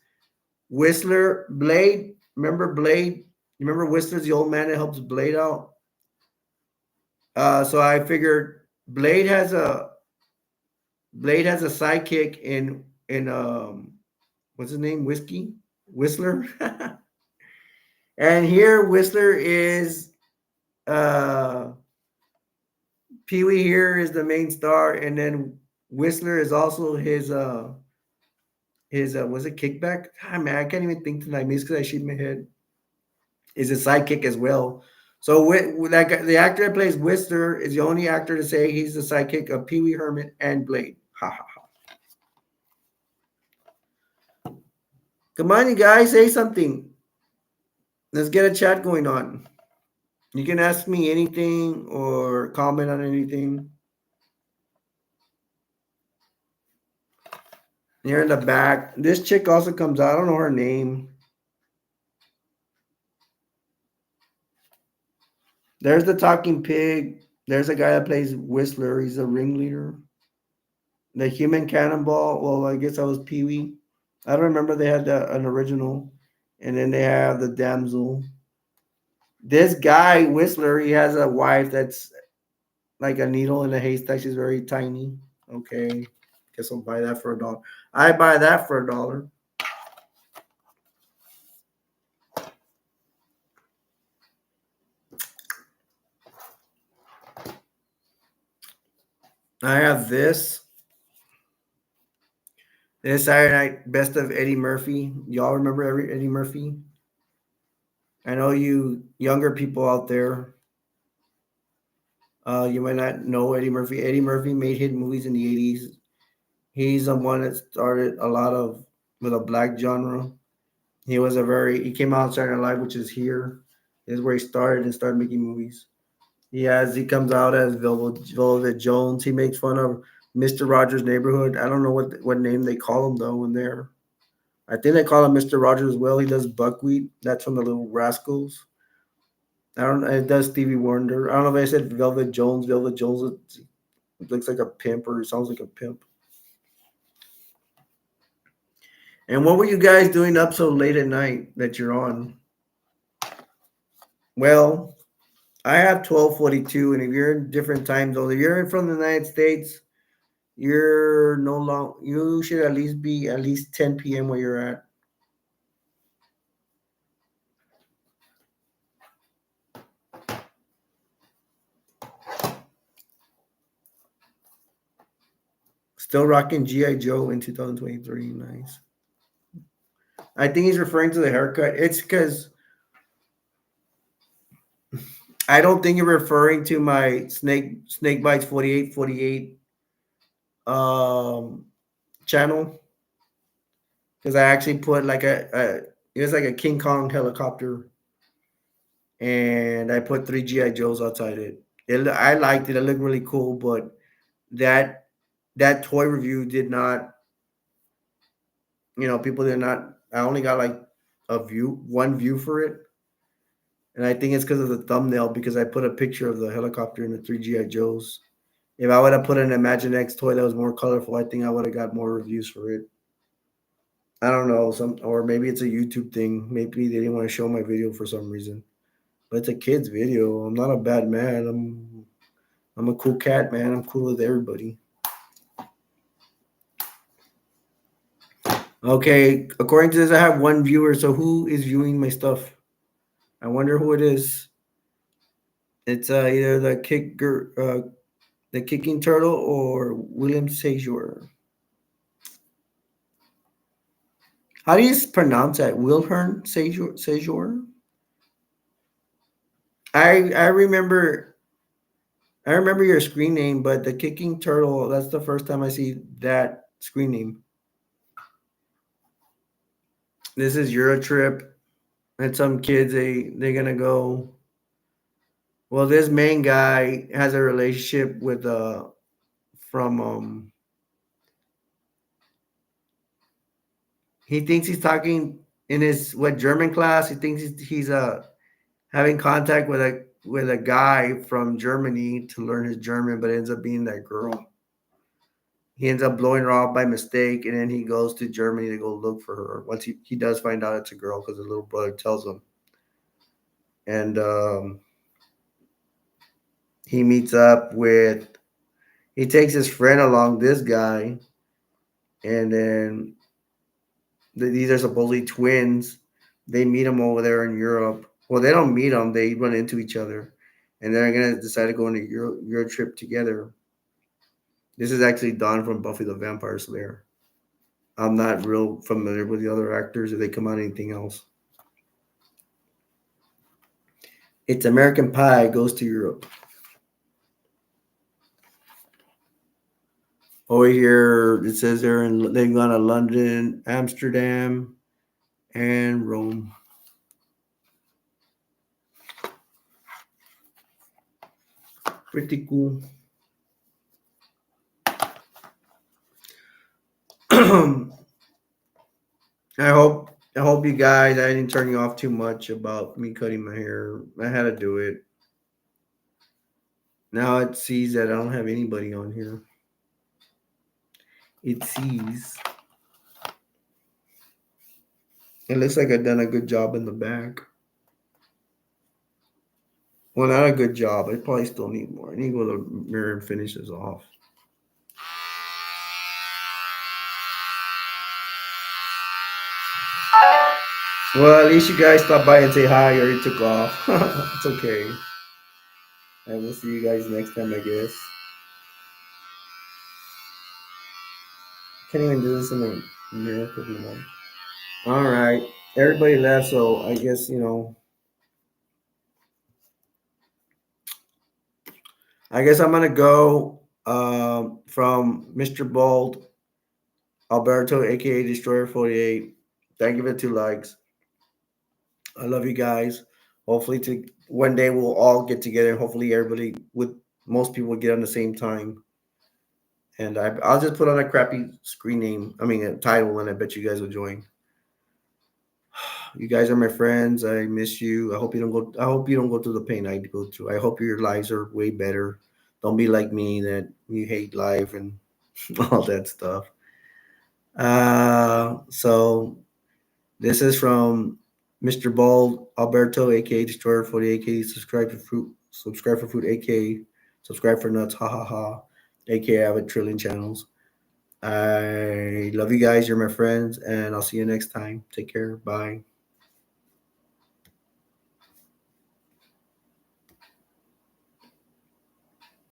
Speaker 1: Whistler Blade. Remember Blade? You remember Whistler's the old man that helps Blade out? So I figured Blade has a sidekick in what's his name? Whistler. And here Whistler is uh Pee Wee here is the main star, and then Whistler is also his was it kickback? God, man, I can't even think tonight. Maybe it's because I shoot my head. Is a sidekick as well. So with that guy, the actor that plays Whistler is the only actor to say he's the sidekick of Pee Wee Herman and Blade. Ha ha ha. Come on, you guys, say something. Let's get a chat going on. You can ask me anything or comment on anything. Here in the back, this chick also comes out. I don't know her name. There's the talking pig. There's a guy that plays Whistler. He's a ringleader. The human cannonball. Well, I guess that was Pee Wee. I don't remember they had an original. And then they have the damsel. This guy, Whistler, he has a wife that's like a needle in a haystack. She's very tiny. Okay. Guess I'll buy that for $1. I buy that for $1. I have this. This Saturday night best of Eddie Murphy. Y'all remember Eddie Murphy? I know you younger people out there, you might not know Eddie Murphy. Eddie Murphy made hit movies in the 80s. He's the one that started a lot of with a black genre. He came out Saturday Night Live, which is here. Is where he started and started making movies. He comes out as Velvet Jones. He makes fun of Mr. Rogers' Neighborhood. I don't know what name they call him though in there. I think they call him Mr. Rogers as well. He does Buckwheat. That's from the Little Rascals. I don't. It does Stevie Wonder. I don't know if I said Velvet Jones. Velvet Jones looks like a pimp or sounds like a pimp. And what were you guys doing up so late at night that you're on? Well, I have 12:42, and if you're in different time zones, if you're from the United States, you're no long. You should at least be at least 10 p.m. where you're at. Still rocking GI Joe in 2023. Nice. I think he's referring to the haircut. It's because I don't think you're referring to my Snake Bites 4848 um channel because I actually put like a it was like a King Kong helicopter and I put three GI Joes outside it. I liked it. It looked really cool, but that that toy review did not. People did not. I only got like one view for it, and I think it's because of the thumbnail because I put a picture of the helicopter and the three GI Joes. If I would have put an Imaginext toy that was more colorful, I think I would have got more reviews for it. I don't know, or maybe it's a YouTube thing. Maybe they didn't want to show my video for some reason. But it's a kid's video. I'm not a bad man. I'm a cool cat, man. I'm cool with everybody. Okay, according to this, I have one viewer. So who is viewing my stuff? I wonder who it is. It's either the kicking turtle, or William Sejour. How do you pronounce that? Wilhelm Sejour? I remember your screen name, but the kicking turtle. That's the first time I see that screen name. This is Eurotrip, and some kids they're gonna go. Well, this main guy has a relationship with from he thinks he's talking in his German class. He thinks he's having contact with a guy from Germany to learn his German, but it ends up being that girl. He ends up blowing her off by mistake, and then he goes to Germany to go look for her. Once he does find out it's a girl because the little brother tells him, and he meets up with. He takes his friend along. This guy, and then these are supposedly twins. They meet him over there in Europe. Well, they don't meet them. They run into each other, and they're gonna decide to go on a Euro trip together. This is actually Dawn from Buffy the Vampire Slayer. I'm not real familiar with the other actors if they come out anything else. It's American Pie goes to Europe. Over here, it says they've gone to London, Amsterdam, and Rome. Pretty cool. I hope you guys. I didn't turn you off too much about me cutting my hair. I had to do it. Now it sees that I don't have anybody on here. It sees. It looks like I've done a good job in the back. Well, not a good job. I probably still need more. I need to go to the mirror and finish this off. Well, at least you guys stopped by and say hi. You already took off. It's okay. I will see you guys next time, I guess. Can't even do this in a mirror anymore. All right. Everybody left, so I guess, I guess I'm gonna go from Mr. Bold, Alberto, aka Destroyer 48. Thank you for 2 likes. I love you guys. Hopefully, to one day we'll all get together. Hopefully, everybody with most people get on the same time. And I'll just put on a crappy screen name. I mean, a title, and I bet you guys will join. You guys are my friends. I miss you. I hope you don't go. I hope you don't go through the pain I go through. I hope your lives are way better. Don't be like me that you hate life and all that stuff. So this is from Mr. Bald Alberto, aka Destroyer 40, aka subscribe for food, aka subscribe for nuts, ha ha ha, aka I have a trillion channels. I love you guys. You're my friends, and I'll see you next time. Take care. Bye.